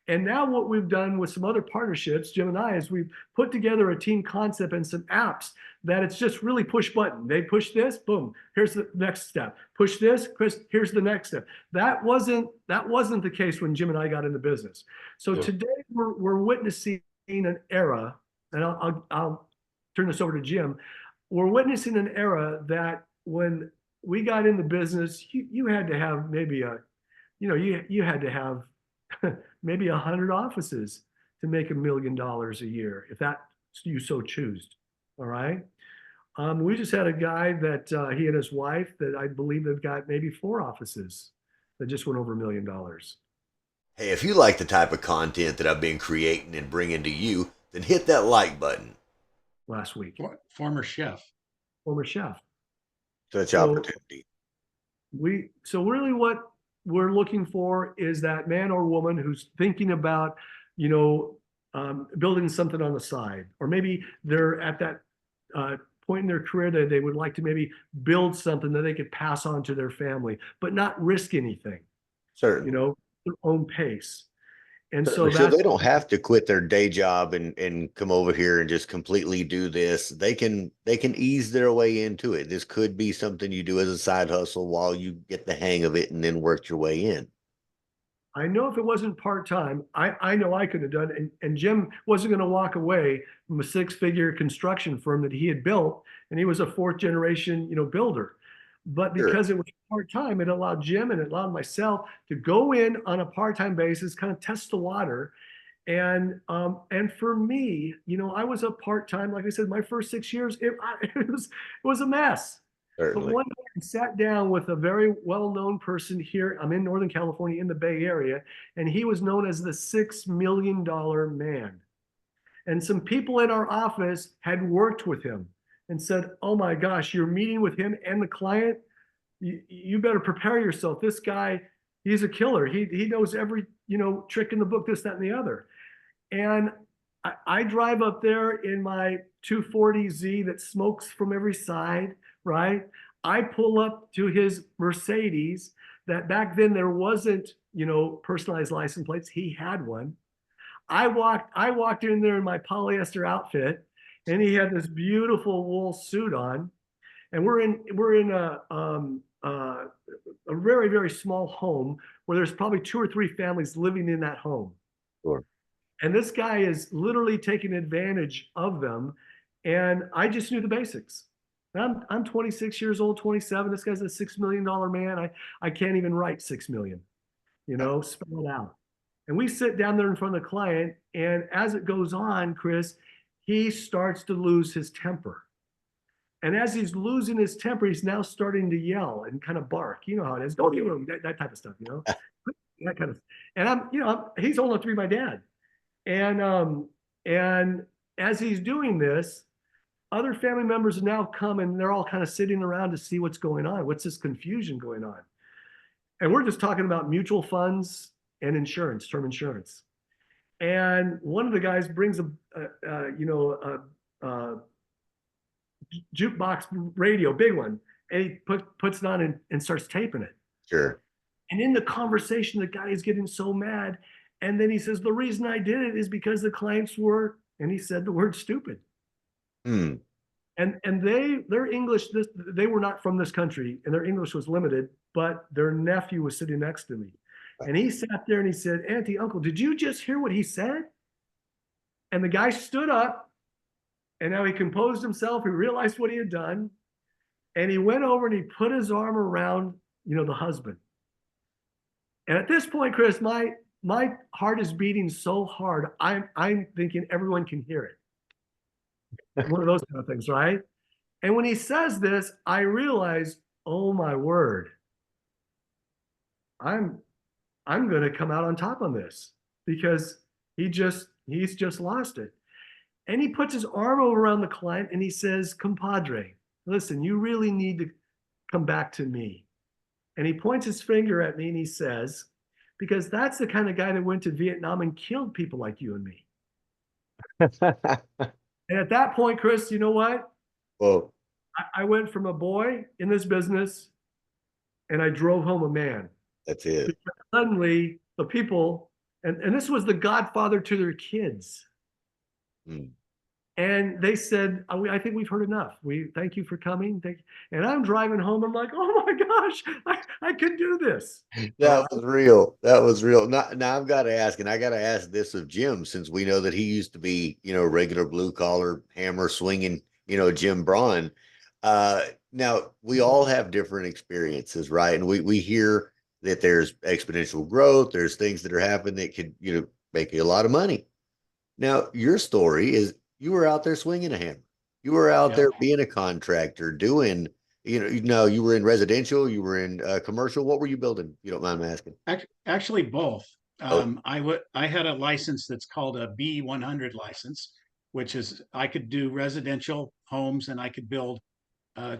And now what we've done with some other partnerships, Jim and I, is we've put together a team concept and some apps that it's just really push button. They push this, boom, here's the next step. Push this, Chris, here's the next step. That wasn't the case when Jim and I got into business. So today we're witnessing an era, and I'll turn this over to Jim. We're witnessing an era that when we got into business, you had to have maybe you had to have maybe 100 offices to make $1 million a year, if that you so choose. All right. We just had a guy that he and his wife that I believe they've got maybe 4 offices that just went over $1 million. Hey, if you like the type of content that I've been creating and bringing to you, then hit that like button. Last week. Former chef. Such opportunity. So really what we're looking for is that man or woman who's thinking about, building something on the side, or maybe they're at that point in their career that they would like to maybe build something that they could pass on to their family, but not risk anything. Certainly. Their own pace. And so they don't have to quit their day job and come over here and just completely do this. They can ease their way into it. This could be something you do as a side hustle while you get the hang of it and then work your way in. I know if it wasn't part-time, I know I could have done, and Jim wasn't going to walk away from a 6-figure construction firm that he had built, and he was a 4th generation, builder. but Sure. because it was part-time, it allowed Jim and it allowed myself to go in on a part-time basis, kind of test the water. And for me, I was a part-time, like I said, my first 6 years, it was a mess. But Certainly. one day I sat down with a very well-known person here. I'm in Northern California in the Bay Area, and he was known as the $6 million man. And some people in our office had worked with him and said, "Oh my gosh, you're meeting with him and the client. You better prepare yourself. This guy, he's a killer. He knows every trick in the book, this, that, and the other." And I drive up there in my 240Z that smokes from every side, right? I pull up to his Mercedes that back then there wasn't, personalized license plates. He had one. I walked in there in my polyester outfit, and he had this beautiful wool suit on. And we're in a very, very small home where there's probably 2 or 3 families living in that home. Sure. And this guy is literally taking advantage of them. And I just knew the basics. I'm 26 years old, 27. This guy's a $6 million man. I can't even write 6 million, spell it out. And we sit down there in front of the client. And as it goes on, Chris, he starts to lose his temper. And as he's losing his temper, he's now starting to yell and kind of bark. You know how it is. Go to your room, that type of stuff, that kind of. And he's old enough to be my dad. And as he's doing this, other family members have now come and they're all kind of sitting around to see what's going on. What's this confusion going on? And we're just talking about mutual funds and insurance, term insurance. And one of the guys brings a jukebox radio, big one, and he puts it on and starts taping it. Sure. And in the conversation, the guy is getting so mad. And then he says, "The reason I did it is because the clients were," and he said the word "stupid." Hmm. And their English, they were not from this country, and their English was limited, but their nephew was sitting next to me. And he sat there and he said, "Auntie, uncle, did you just hear what he said?" And the guy stood up, and now he composed himself. He realized what he had done. And he went over and he put his arm around, the husband. And at this point, Chris, my heart is beating so hard, I'm thinking everyone can hear it. One of those kind of things, right? And when he says this, I realize, oh my word, I'm going to come out on top on this, because he's just lost it. And he puts his arm around the client and he says, "Compadre, listen, you really need to come back to me." And he points his finger at me and he says, "Because that's the kind of guy that went to Vietnam and killed people like you and me." And at that point, Chris, you know what? Well, I went from a boy in this business and I drove home a man. that's it. Because suddenly the people, and this was the godfather to their kids. Hmm. And they said, "I think we've heard enough. We thank you for coming." And I'm driving home. I'm like, "Oh my gosh, I could do this." That was real. That was real. Now I've got to ask, and I got to ask this of Jim, since we know that he used to be, regular blue collar hammer swinging, Jim Braun. Now we all have different experiences, right? And we hear that there's exponential growth. There's things that are happening that could, make you a lot of money. Now your story is you were out there swinging a hammer. You were out Yeah. there being a contractor, doing you were in residential, you were in commercial. What were you building? If you don't mind me asking. Actually, both. Oh, I had a license that's called a B100 license, which is I could do residential homes and I could build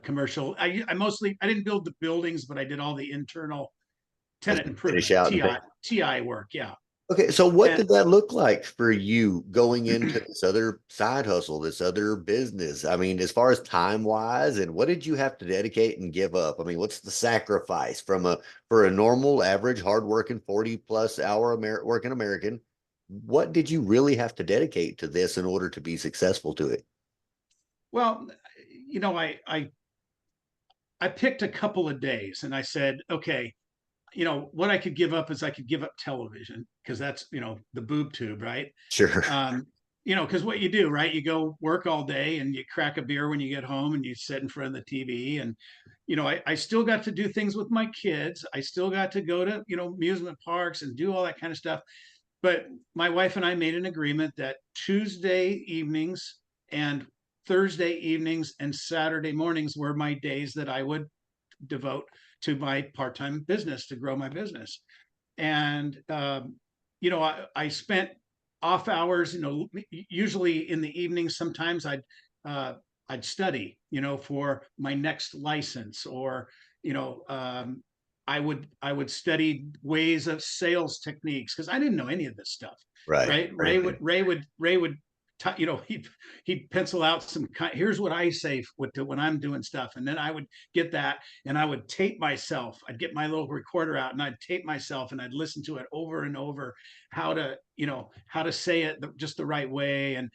commercial. I didn't build the buildings, but I did all the internal as tenant you finish improvement, out and things. TI work. Yeah. Okay, so what And did that look like for you going into this other side hustle, this other business? I mean, as far as time wise, and what did you have to dedicate and give up? I mean, what's the sacrifice for a normal, average, hardworking 40+ hour working American? What did you really have to dedicate to this in order to be successful to it? well, you know, I picked a couple of days and I said, okay, what I could give up is I could give up television because that's, the boob tube, right? Sure. Um, you know, because what you do, right? You go work all day and you crack a beer when you get home and you sit in front of the TV. And, you know, I still got to do things with my kids. I still got to go to, you know, amusement parks and do all that kind of stuff. But my wife and I made an agreement that Tuesday evenings and Thursday evenings and Saturday mornings were my days that I would devote to my part-time business to grow my business. And you know, I spent off hours, you know, usually in the evenings. Sometimes uh, I'd study, you know, for my next license, or you know, I would study ways of sales techniques because I didn't know any of this stuff. Right. Right? Right. Ray would you know, he'd pencil out some here's what I say when I'm doing stuff, and then I would get that and I would tape myself. I'd get my little recorder out and I'd tape myself and I'd listen to it over and over, how to, you know, how to say it just the right way. And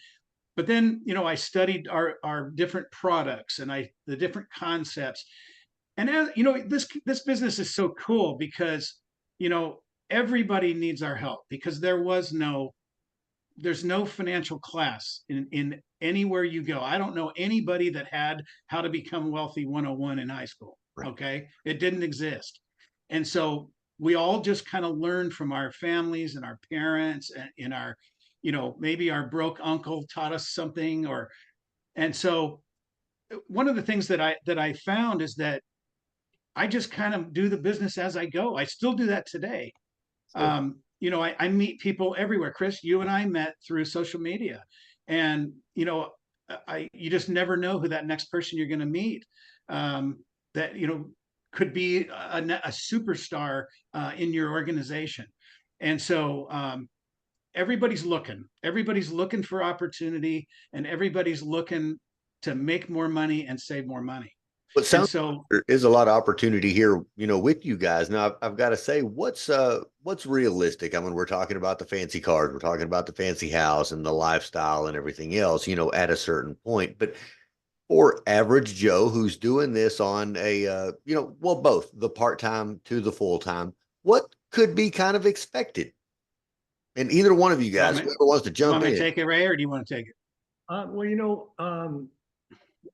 but then, you know, I studied our different products and the different concepts. And as you know, this business is so cool because, you know, everybody needs our help because there's no financial class in anywhere you go. I don't know anybody that had how to become wealthy 101 in high school. Right. Okay. It didn't exist. And so we all just kind of learned from our families and our parents and in our, you know, maybe our broke uncle taught us something. Or and so one of the things that I found is that I just kind of do the business as I go. I still do that today. Sure. You know, I meet people everywhere. Chris, you and I met through social media, and you know, you just never know who that next person you're going to meet. That you know could be a superstar in your organization, and so everybody's looking. Everybody's looking for opportunity, and everybody's looking to make more money and save more money. Well, it And sounds so, like there is a lot of opportunity here, you know, with you guys. Now, I've got to say, what's realistic? I mean, we're talking about the fancy cars, we're talking about the fancy house and the lifestyle and everything else, you know, at a certain point. But for average Joe who's doing this on a, you know, well, both the part time to the full time, what could be kind of expected? And either one of you you want guys, me, whoever wants to you jump want me to in, take it, Ray, or do you want to take it? Well, you know,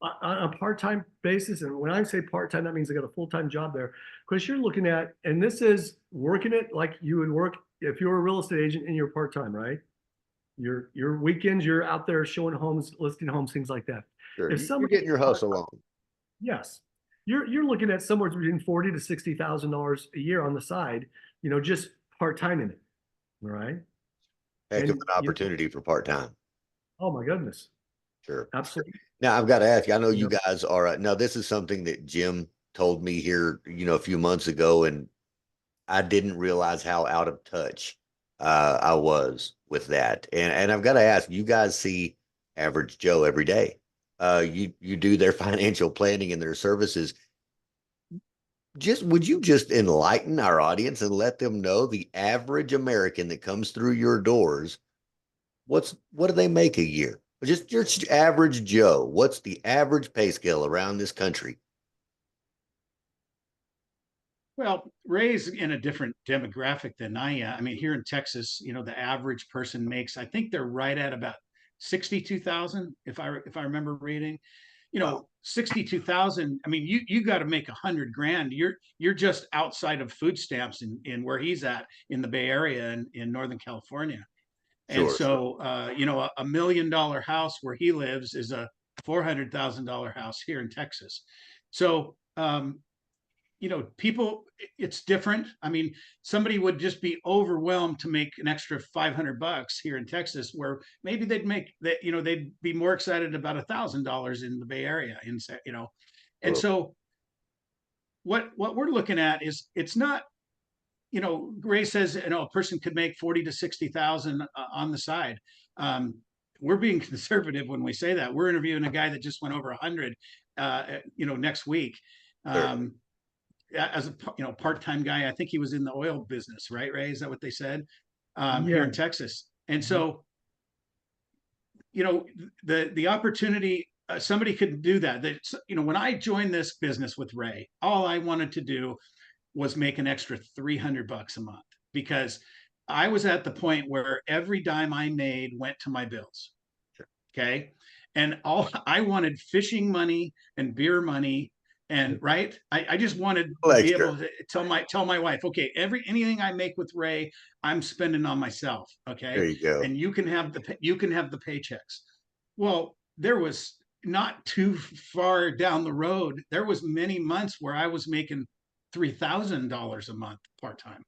on a part-time basis, and when I say part-time, that means I got a full-time job there. Because you're looking at, and this is working it like you would work if you were a real estate agent and you're part-time, right? Your weekends, you're out there showing homes, listing homes, things like that. sure, If you're somebody, getting your hustle on. yes, you're looking at somewhere between $40,000 to $60,000 a year on the side, you know, just part-time in it. All right. Heck of And an opportunity for part time. oh my goodness, Sure. absolutely. Now I've got to ask you. I know You you know, guys are. Now this is something that Jim told me here, you know, a few months ago, and I didn't realize how out of touch I was with that. And I've got to ask, you guys see average Joe every day. You do their financial planning and their services. Just would you just enlighten our audience and let them know the average American that comes through your doors, what do they make a year? Just your average Joe. What's the average pay scale around this country? Well, Ray's in a different demographic than I am. I mean, here in Texas, you know, the average person makes, I think they're right at about 62,000, if I remember reading. You Wow. know, 62,000. I mean, you got to make 100 grand. You're just outside of food stamps in where he's at in the Bay Area and in Northern California. And Sure, sure. so, you know, $1 million house where he lives is a $400,000 house here in Texas. So, you know, people, it's different. I mean, somebody would just be overwhelmed to make an extra $500 here in Texas, where maybe they'd make that, you know, they'd be more excited about $1,000 in the Bay Area, you know. And Sure. so what we're looking at is, it's not, you know, Ray says, you know, a person could make 40 to 60,000 on the side. Um, we're being conservative when we say that. We're interviewing a guy that just went over 100, you know, next week. Sure. Um, as a, you know, part-time guy. I think he was in the oil business, right, Ray? Is that what they said? Here yeah. in Texas. And Mhm. so, you know, the opportunity, somebody could do that. That, you know, when I joined this business with Ray, all I wanted to do was make an extra $300 a month, because I was at the point where every dime I made went to my bills. Okay. And all I wanted fishing money and beer money. And right. I just wanted A to little be extra. able to tell my wife, okay, anything I make with Ray, I'm spending on myself. There Okay. you go. And you can have the paychecks. Well, there was not too far down the road, there was many months where I was making $3,000 a month part-time,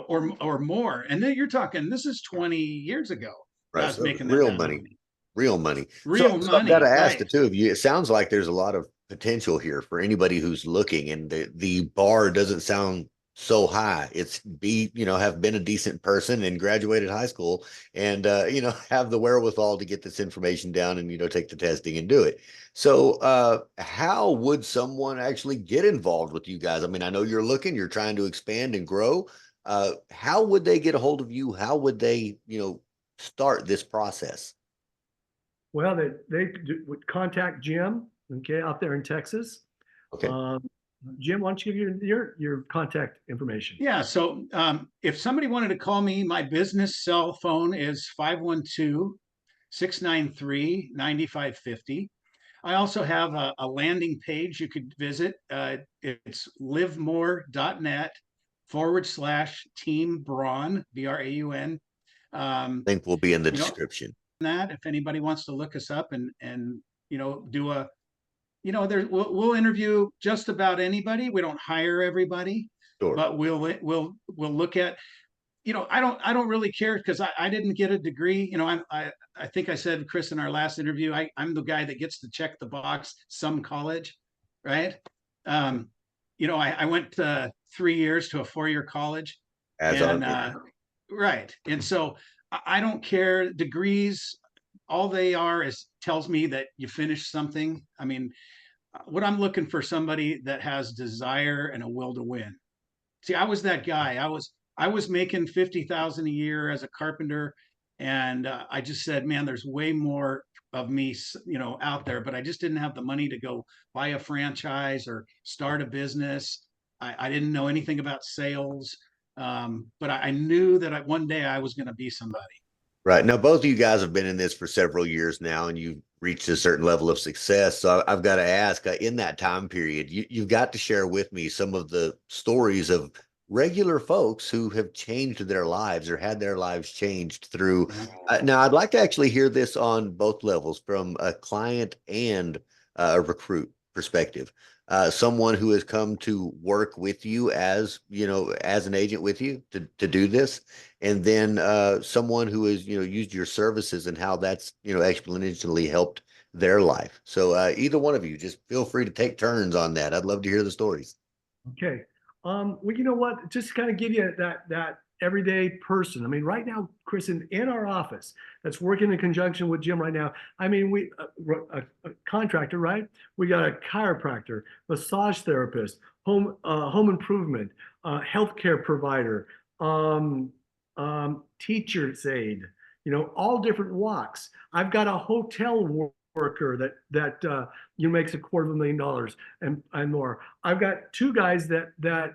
or more. And then you're talking, this is 20 years ago that I Right. was So it was making that real kind of money. money. Real money. So, Real so I've got to money, ask the right? two of you. It sounds like there's a lot of potential here for anybody who's looking, and the bar doesn't sound so high. It's have been a decent person and graduated high school, and have the wherewithal to get this information down and take the testing and do it. So, how would someone actually get involved with you guys? I mean, I know you're looking, you're trying to expand and grow. How would they get a hold of you? How would they, start this process? Well, would contact Jim, okay, out there in Texas. Okay. Um, Jim, why don't you give your contact information? Yeah. So if somebody wanted to call me, my business cell phone is 512-693-9550. I also have a landing page you could visit. It's livemore.net/team Braun, Braun. I think will be in the You know, description. that if anybody wants to look us up and do a there we'll interview just about anybody. We don't hire everybody, Sure. but we'll look at, I don't really care because I didn't get a degree. I think I said, Chris, in our last interview, I'm the guy that gets to check the box, some college, right? I went 3 years to a 4-year college, As are and many. right. And so I don't care degrees. All they are is tells me that you finished something. I mean, what I'm looking for, somebody that has desire and a will to win. See, I was that guy. I was making 50,000 a year as a carpenter, and I just said, man, there's way more of me, out there. But I just didn't have the money to go buy a franchise or start a business. I didn't know anything about sales, but I knew that one day I was going to be somebody. Right. Now, both of you guys have been in this for several years now, and you've reached a certain level of success. So I've got to ask, in that time period, you've got to share with me some of the stories of regular folks who have changed their lives or had their lives changed through. Yeah. Now, I'd like to actually hear this on both levels, from a client and a recruit perspective. Someone who has come to work with you as an agent with you to do this, and then someone who has used your services and how that's exponentially helped their life. So either one of you, just feel free to take turns on that. I'd love to hear the stories. Okay. Well, you know what? Just kind of give you that everyday person. I mean, right now, Chris, in our office, that's working in conjunction with Jim right now. I mean, we a contractor, right? We got a chiropractor, massage therapist, home improvement, healthcare provider, teacher's aide. All different walks. I've got a hotel worker that makes $250,000 and more. I've got two guys that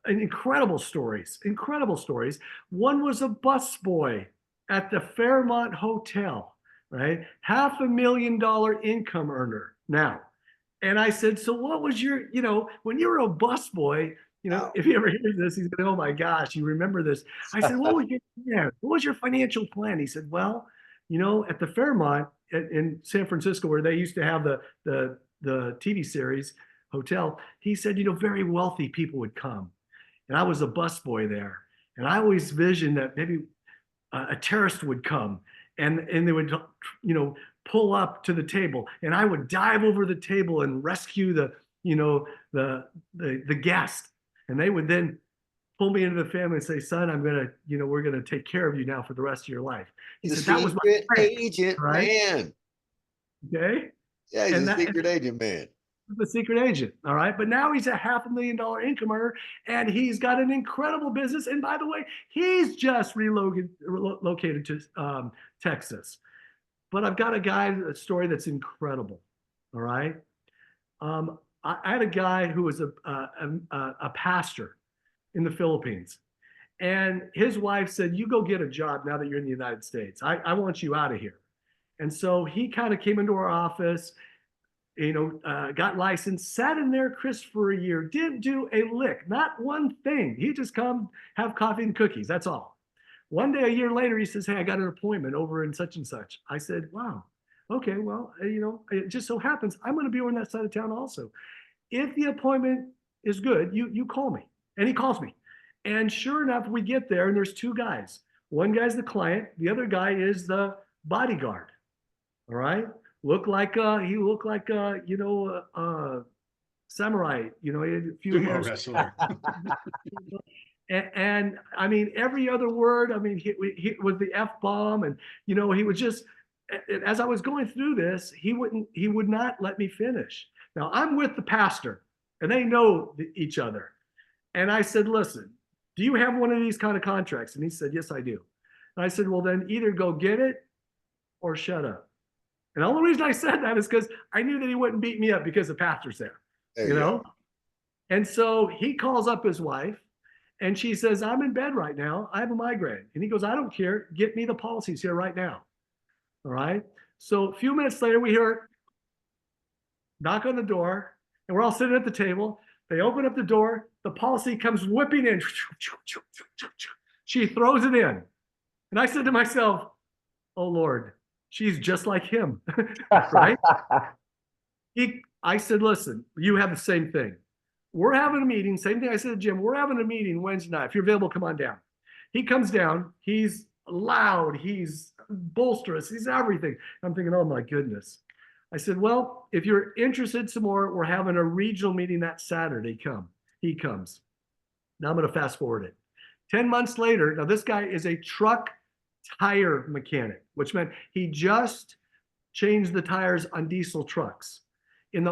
incredible stories, incredible stories. One was a busboy at the Fairmont Hotel, right? $500,000 income earner now. And I said, so what was when you were a busboy, Wow. if he ever hears this, he's going, oh my gosh, you remember this. I said, what was your financial plan? He said, well, at the Fairmont in San Francisco, where they used to have the TV series hotel, he said, very wealthy people would come. And I was a busboy there. And I always visioned that maybe a terrorist would come and they would, pull up to the table, and I would dive over the table and rescue the guest. And they would then pull me into the family and say, son, we're gonna take care of you now for the rest of your life. He He's a said, that was my secret plan, agent, right? man. Okay. Yeah, he's And a that secret agent, man. the secret agent. All right. But now he's a $500,000 income earner, and he's got an incredible business. And by the way, he's just relocated to Texas. But I've got a story that's incredible. All right. I had a guy who was a pastor in the Philippines. And his wife said, you go get a job now that you're in the United States. I want you out of here. And so he kind of came into our office, got licensed, sat in there, Chris, for a year, didn't do a lick, not one thing. He just come have coffee and cookies. That's all. One day, a year later, he says, "Hey, I got an appointment over in such and such." I said, "Wow, okay, well, it just so happens I'm going to be over on that side of town also. If the appointment is good, you call me." And he calls me. And sure enough, we get there and there's two guys. One guy's the client, the other guy is the bodyguard. All right. He looked like samurai, he had a few Sumo hairs. wrestler. And I mean, every other word, I mean, he was the F bomb. And, he was just, as I was going through this, he would not let me finish. Now I'm with the pastor and they know each other. And I said, "Listen, do you have one of these kind of contracts?" And he said, "Yes, I do." And I said, "Well, then either go get it or shut up." And the only reason I said that is because I knew that he wouldn't beat me up because the pastor's there, There you you know? go. And so he calls up his wife and she says, "I'm in bed right now. I have a migraine." And he goes, "I don't care. Get me the policies here right now." All right. So a few minutes later, we hear knock on the door and we're all sitting at the table. They open up the door. The policy comes whipping in. She throws it in. And I said to myself, "Oh Lord, she's just like him." Right? I said, "Listen, you have the same thing. We're having a meeting." Same thing I said to Jim. "We're having a meeting Wednesday night. If you're available, come on down." He comes down. He's loud. He's bolsterous. He's everything. I'm thinking, oh my goodness. I said, "Well, if you're interested some more, we're having a regional meeting that Saturday. Come." He comes. Now I'm going to fast forward it. 10 months later, now this guy is a truck tire mechanic, which meant he just changed the tires on diesel trucks in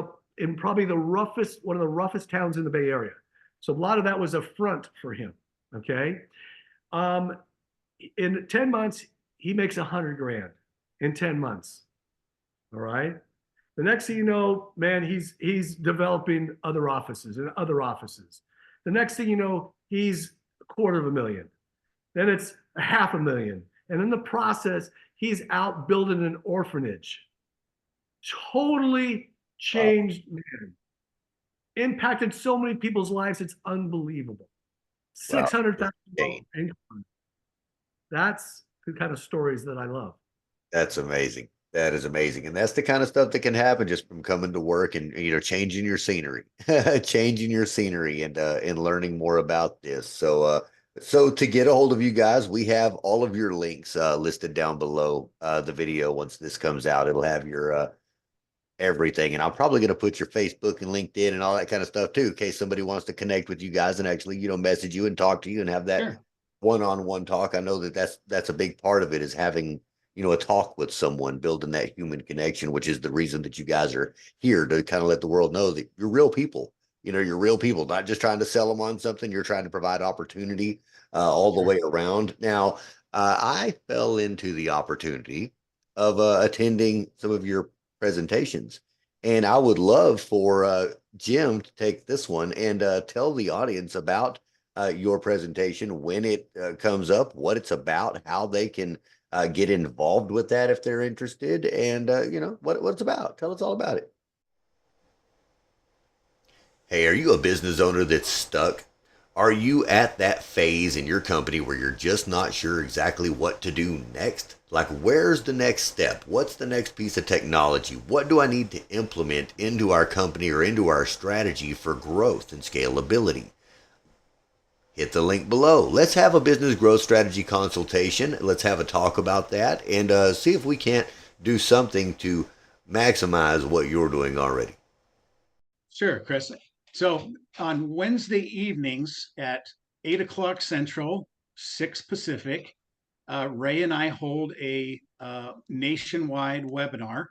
probably one of the roughest towns in the Bay Area. So a lot of that was a front for him. Okay. In 10 months, he makes 100 grand in 10 months. All right. The next thing you know, man, he's developing other offices and other offices. The next thing you know, he's $250,000. Then it's $500,000. And in the process, he's out building an orphanage. Totally changed man. Impacted so many people's lives. It's unbelievable. Wow. $600,000 Insane. income. That's the kind of stories that I love. That's amazing. That is amazing. And that's the kind of stuff that can happen just from coming to work and, changing your scenery, changing your scenery and learning more about this. So to get a hold of you guys, we have all of your links listed down below the video. Once this comes out, it'll have your everything. And I'm probably going to put your Facebook and LinkedIn and all that kind of stuff too, in case somebody wants to connect with you guys and actually, message you and talk to you and have that Sure. one-on-one talk. I know that's a big part of it, is having, a talk with someone, building that human connection, which is the reason that you guys are here, to kind of let the world know that you're real people. You're real people, not just trying to sell them on something. You're trying to provide opportunity all the Sure. way around. Now, I fell into the opportunity of attending some of your presentations, and I would love for Jim to take this one and tell the audience about your presentation, when it comes up, what it's about, how they can get involved with that if they're interested, and what it's about. Tell us all about it. Hey, are you a business owner that's stuck? Are you at that phase in your company where you're just not sure exactly what to do next? Like, where's the next step? What's the next piece of technology? What do I need to implement into our company or into our strategy for growth and scalability? Hit the link below. Let's have a business growth strategy consultation. Let's have a talk about that and see if we can't do something to maximize what you're doing already. Sure, Chris. So on Wednesday evenings at 8 o'clock Central, 6 Pacific, Ray and I hold a nationwide webinar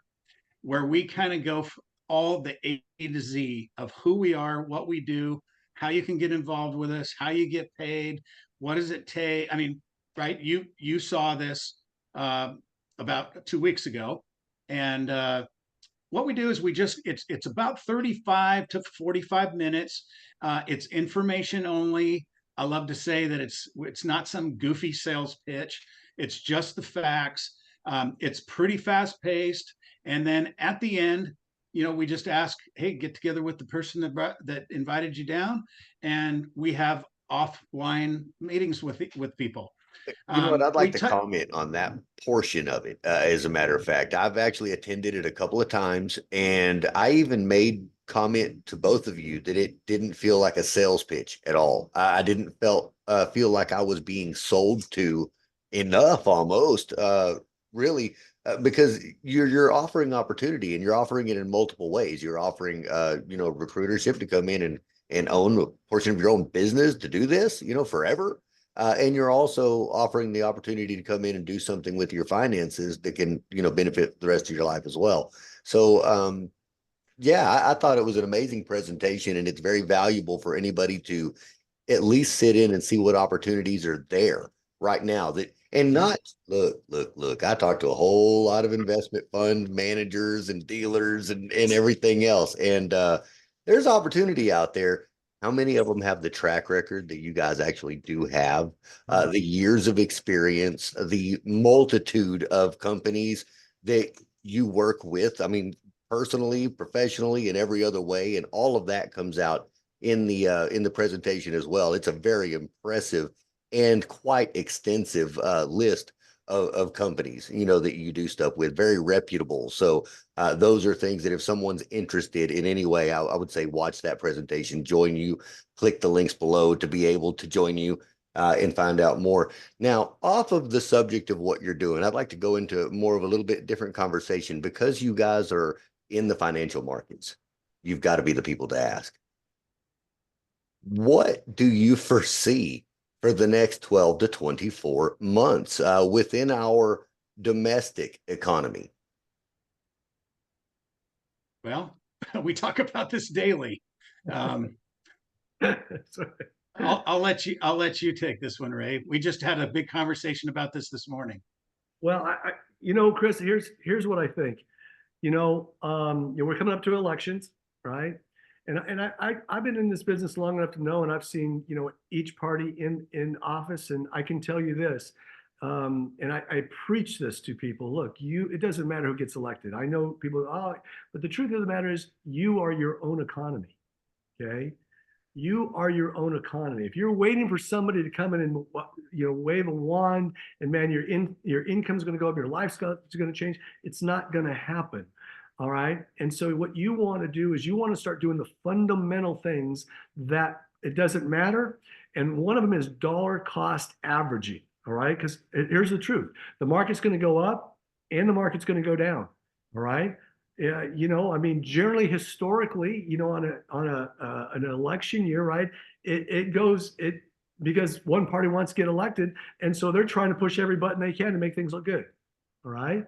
where we kind of go all the A to Z of who we are, what we do, how you can get involved with us, how you get paid, what does it take? I mean, right? You saw this about 2 weeks ago, and what we do is it's about 35 to 45 minutes. It's information only. I love to say that it's not some goofy sales pitch. It's just the facts. It's pretty fast paced. And then at the end, we just ask, hey, get together with the person that invited you down, and we have offline meetings with people. You know what? I'd We like to touch. comment on that portion of it. As a matter of fact, I've actually attended it a couple of times, and I even made comment to both of you that it didn't feel like a sales pitch at all. I didn't feel like I was being sold to enough, almost. Really, because you're offering opportunity, and you're offering it in multiple ways. You're offering, recruitership to come in and own a portion of your own business to do this, forever. And you're also offering the opportunity to come in and do something with your finances that can, benefit the rest of your life as well. So, yeah, I thought it was an amazing presentation, and it's very valuable for anybody to at least sit in and see what opportunities are there right now. And not look. I talked to a whole lot of investment fund managers and dealers and everything else, and there's opportunity out there. How many of them have the track record that you guys actually do have? The years of experience, the multitude of companies that you work with. I mean, personally, professionally, in every other way, and all of that comes out in the presentation as well. It's a very impressive and quite extensive list of companies, that you do stuff with, very reputable. So those are things that if someone's interested in any way, I would say watch that presentation, join you, click the links below to be able to join you and find out more. Now, off of the subject of what you're doing, I'd like to go into more of a little bit different conversation, because you guys are in the financial markets. You've got to be the people to ask. What do you foresee for the next 12 to 24 months within our domestic economy? Well, we talk about this daily. I'll let you take this one, Ray. We just had a big conversation about this morning. Well, Chris, here's what I think. We're coming up to elections, right? And I've been in this business long enough to know, and I've seen, each party in office, and I can tell you this, and I preach this to people. Look, it doesn't matter who gets elected. I know people, but the truth of the matter is, you are your own economy. Okay. You are your own economy. If you're waiting for somebody to come in and wave a wand and, man, your income's going to go up, your lifestyle is going to change, it's not going to happen. All right. And so what you want to do is you want to start doing the fundamental things that it doesn't matter. And one of them is dollar cost averaging. All right. Because here's the truth. The market's going to go up and the market's going to go down. All right. Yeah, generally, historically, on an election year, right? It goes because one party wants to get elected, and so they're trying to push every button they can to make things look good. All right.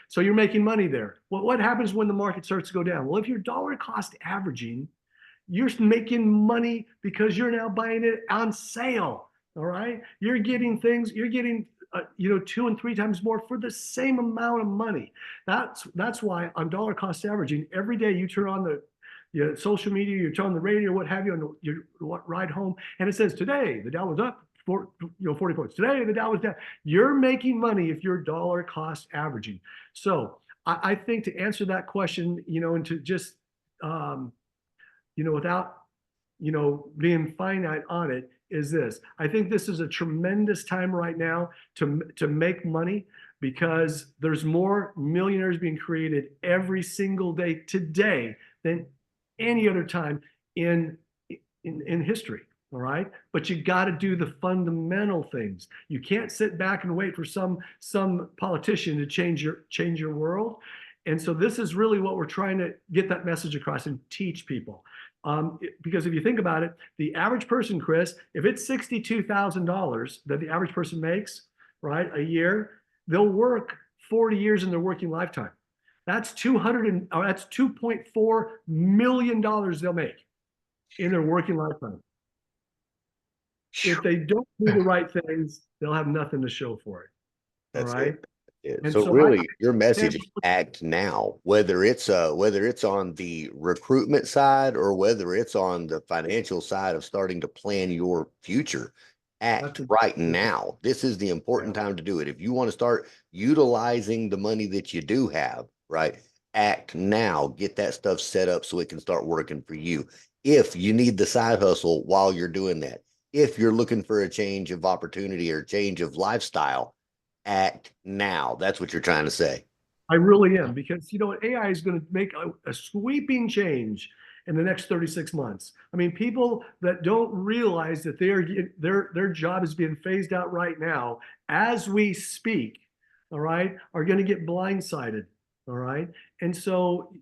So you're making money there. Well, what happens when the market starts to go down? Well, if you're dollar cost averaging, you're making money because you're now buying it on sale. All right. You're getting 2 and 3 times more for the same amount of money. That's why on dollar cost averaging, every day you turn on the social media, you turn on the radio, what have you, on your ride home, and it says today the Dow was up 40 points. Today the Dow was down. You're making money if you're dollar cost averaging. So I think to answer that question, and to just without being finite on it, is this. I think this is a tremendous time right now to make money, because there's more millionaires being created every single day today than any other time in history. All right. But you got to do the fundamental things. You can't sit back and wait for some politician to change your world. And so this is really what we're trying to get that message across and teach people. Because if you think about it, the average person, Chris, if it's $62,000 that the average person makes, right, a year, they'll work 40 years in their working lifetime. That's $2.4 million they'll make in their working lifetime. If they don't do the right things, they'll have nothing to show for it. That's all right. it. Yeah. And So really, your message is act now, whether it's on the recruitment side or whether it's on the financial side of starting to plan your future. Act right now. This is the important time to do it. If you want to start utilizing the money that you do have, right? Act now. Get that stuff set up so it can start working for you. If you need the side hustle while you're doing that, if you're looking for a change of opportunity or change of lifestyle, act now. That's what you're trying to say. I really am, because AI is going to make a sweeping change in the next 36 months. I mean, people that don't realize that their job is being phased out right now as we speak, all right, are going to get blindsided. All right. And so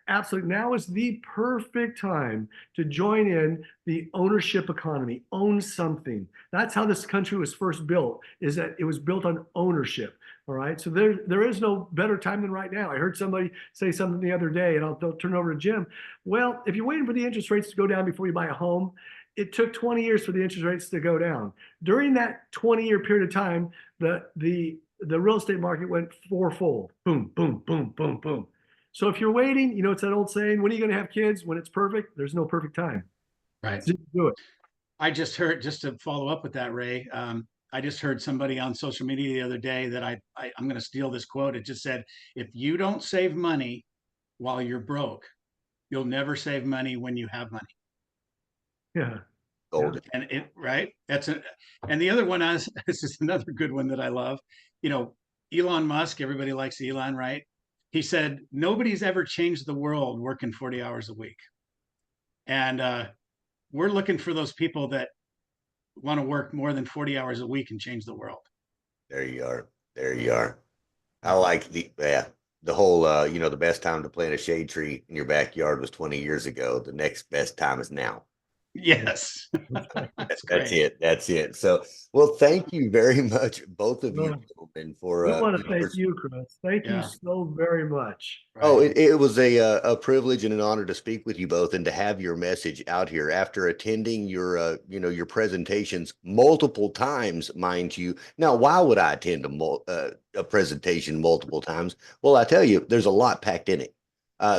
absolutely, now is the perfect time to join in the ownership economy. Own something. That's how this country was first built, is that it was built on ownership. All right. So there is no better time than right now. I heard somebody say something the other day, and I'll turn it over to Jim. Well, if you're waiting for the interest rates to go down before you buy a home, it took 20 years for the interest rates to go down. During that 20-year period of time, the real estate market went fourfold. Boom, boom, boom, boom, boom. So if you're waiting, it's that old saying, when are you going to have kids? When it's perfect? There's no perfect time. Right. So do it. I just heard, just to follow up with that, Ray. I just heard somebody on social media the other day that I'm going to steal this quote. It just said, "If you don't save money while you're broke, you'll never save money when you have money." Yeah. Yeah. Golden. And right. And the other one is this is another good one that I love. You know, Elon Musk. Everybody likes Elon, right? He said nobody's ever changed the world working 40 hours a week, and we're looking for those people that want to work more than 40 hours a week and change the world. There you are. There you are. I like the whole the best time to plant a shade tree in your backyard was 20 years ago. The next best time is now. Yes, that's That's great. it. That's it. So, well, thank you very much, both of you, Well, gentlemen, for we want to for thank you, Chris. Thank you Yeah, so very much. oh, right. it was a privilege and an honor to speak with you both and to have your message out here after attending your your presentations multiple times, mind you. Now, why would I attend a presentation multiple times? Well, I tell you, there's a lot packed in it.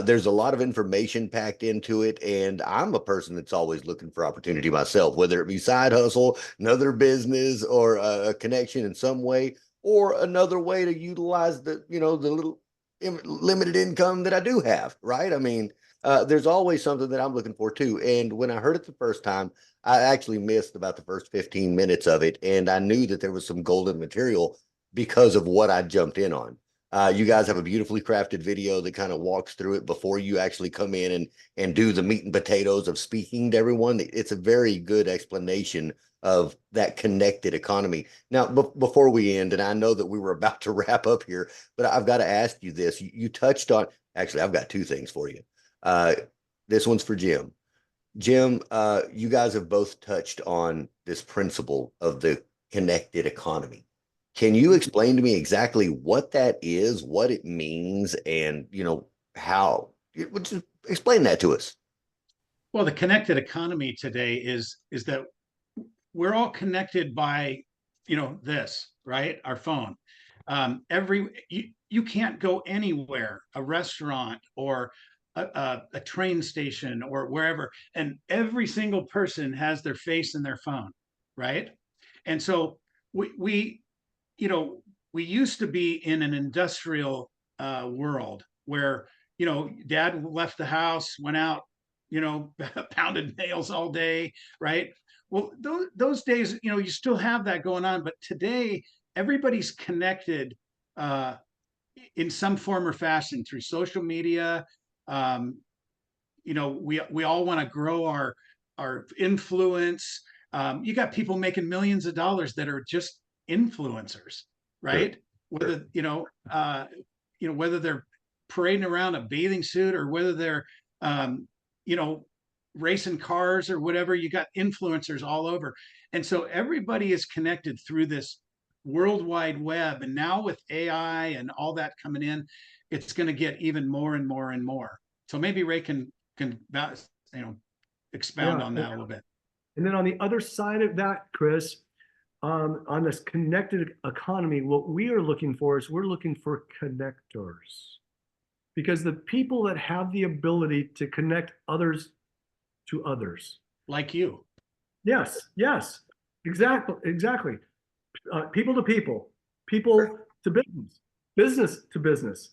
There's a lot of information packed into it, and I'm a person that's always looking for opportunity myself, whether it be side hustle, another business, or a connection in some way, or another way to utilize the little limited income that I do have, right? I mean, there's always something that I'm looking for too. And when I heard it the first time, I actually missed about the first 15 minutes of it. And I knew that there was some golden material because of what I jumped in on. You guys have a beautifully crafted video that kind of walks through it before you actually come in and do the meat and potatoes of speaking to everyone. It's a very good explanation of that connected economy. Now, before we end, and I know that we were about to wrap up here, but I've got to ask you this. You touched on, actually, I've got two things for you. Uh, this one's for Jim. Jim, you guys have both touched on this principle of the connected economy. Can you explain to me exactly what that is, what it means, and how? Just explain that to us. Well, the connected economy today is that we're all connected by, this, right? Our phone. You can't go anywhere, a restaurant or a train station or wherever, and every single person has their face in their phone, right? And so we you know, we used to be in an industrial world where, dad left the house, went out, pounded nails all day, right? Well, those days, you still have that going on, but today everybody's connected uh, in some form or fashion through social media. Um, we all want to grow our influence. You got people making millions of dollars that are just influencers, Sure. right? Whether whether they're parading around a bathing suit or whether they're um, you know racing cars or whatever. You got influencers all over, and so everybody is connected through this world wide web. And now with AI and all that coming in, it's going to get even more and more and more. So maybe Ray can expound Yeah. on that a little bit. And then on the other side of that, Chris, on this connected economy, what we are looking for is we're looking for connectors, because the people that have the ability to connect others to others. Like you. Yes, yes. Exactly. People to people, people to business, business to business,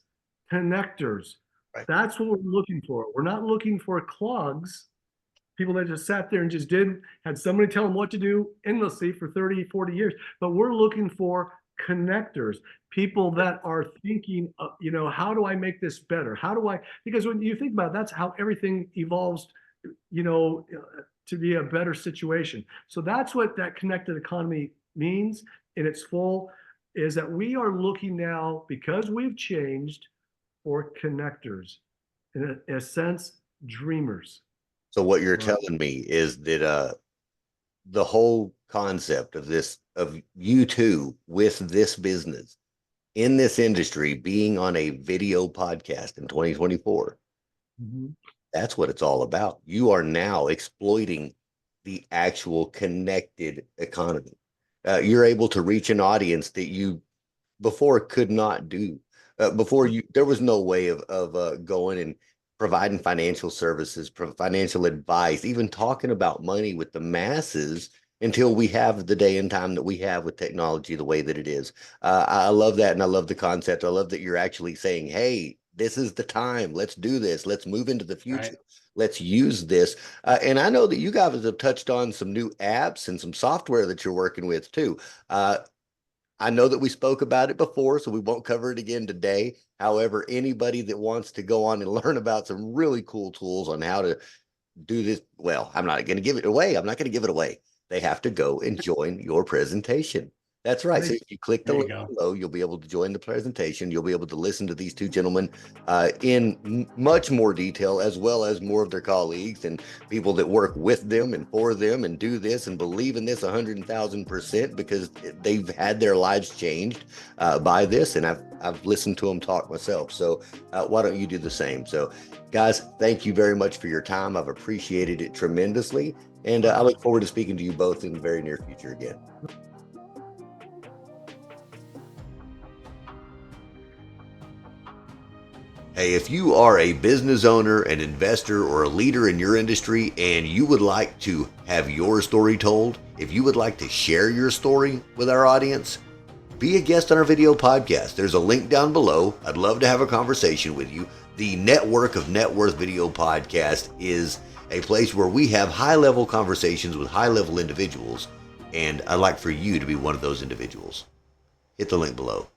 connectors. Right. That's what we're looking for. We're not looking for clogs, people that just sat there and just had somebody tell them what to do endlessly for 30, 40 years. But we're looking for connectors, people that are thinking, how do I make this better? Because when you think about it, that's how everything evolves, to be a better situation. So that's what that connected economy means in its full, is that we are looking now, because we've changed, for connectors, in a sense, dreamers. So what you're Right. telling me is that the whole concept of this, of you two with this business in this industry being on a video podcast in 2024, Mm-hmm. that's what it's all about. You are now exploiting the actual connected economy. You're able to reach an audience that you before could not do. Before you, there was no way of going and providing financial services, financial advice, even talking about money with the masses until we have the day and time that we have with technology the way that it is. I love that, and I love the concept. I love that you're actually saying, "Hey, this is the time. Let's do this. Let's move into the future. Right. Let's use this." And I know that you guys have touched on some new apps and some software that you're working with too. Uh, I know that we spoke about it before, so we won't cover it again today. However, anybody that wants to go on and learn about some really cool tools on how to do this, well, I'm not going to give it away. I'm not going to give it away. They have to go and join your presentation. That's right. So if you click the There you link go. below, you'll be able to join the presentation. You'll be able to listen to these two gentlemen in much more detail, as well as more of their colleagues and people that work with them and for them and do this and believe in this 100,000% because they've had their lives changed by this. And I've listened to them talk myself. So why don't you do the same? So guys, thank you very much for your time. I've appreciated it tremendously. And I look forward to speaking to you both in the very near future again. Hey, if you are a business owner, an investor, or a leader in your industry and you would like to have your story told, if you would like to share your story with our audience, be a guest on our video podcast. There's a link down below. I'd love to have a conversation with you. The network of Networth Video Podcast is a place where we have high-level conversations with high-level individuals, and I'd like for you to be one of those individuals. Hit the link below.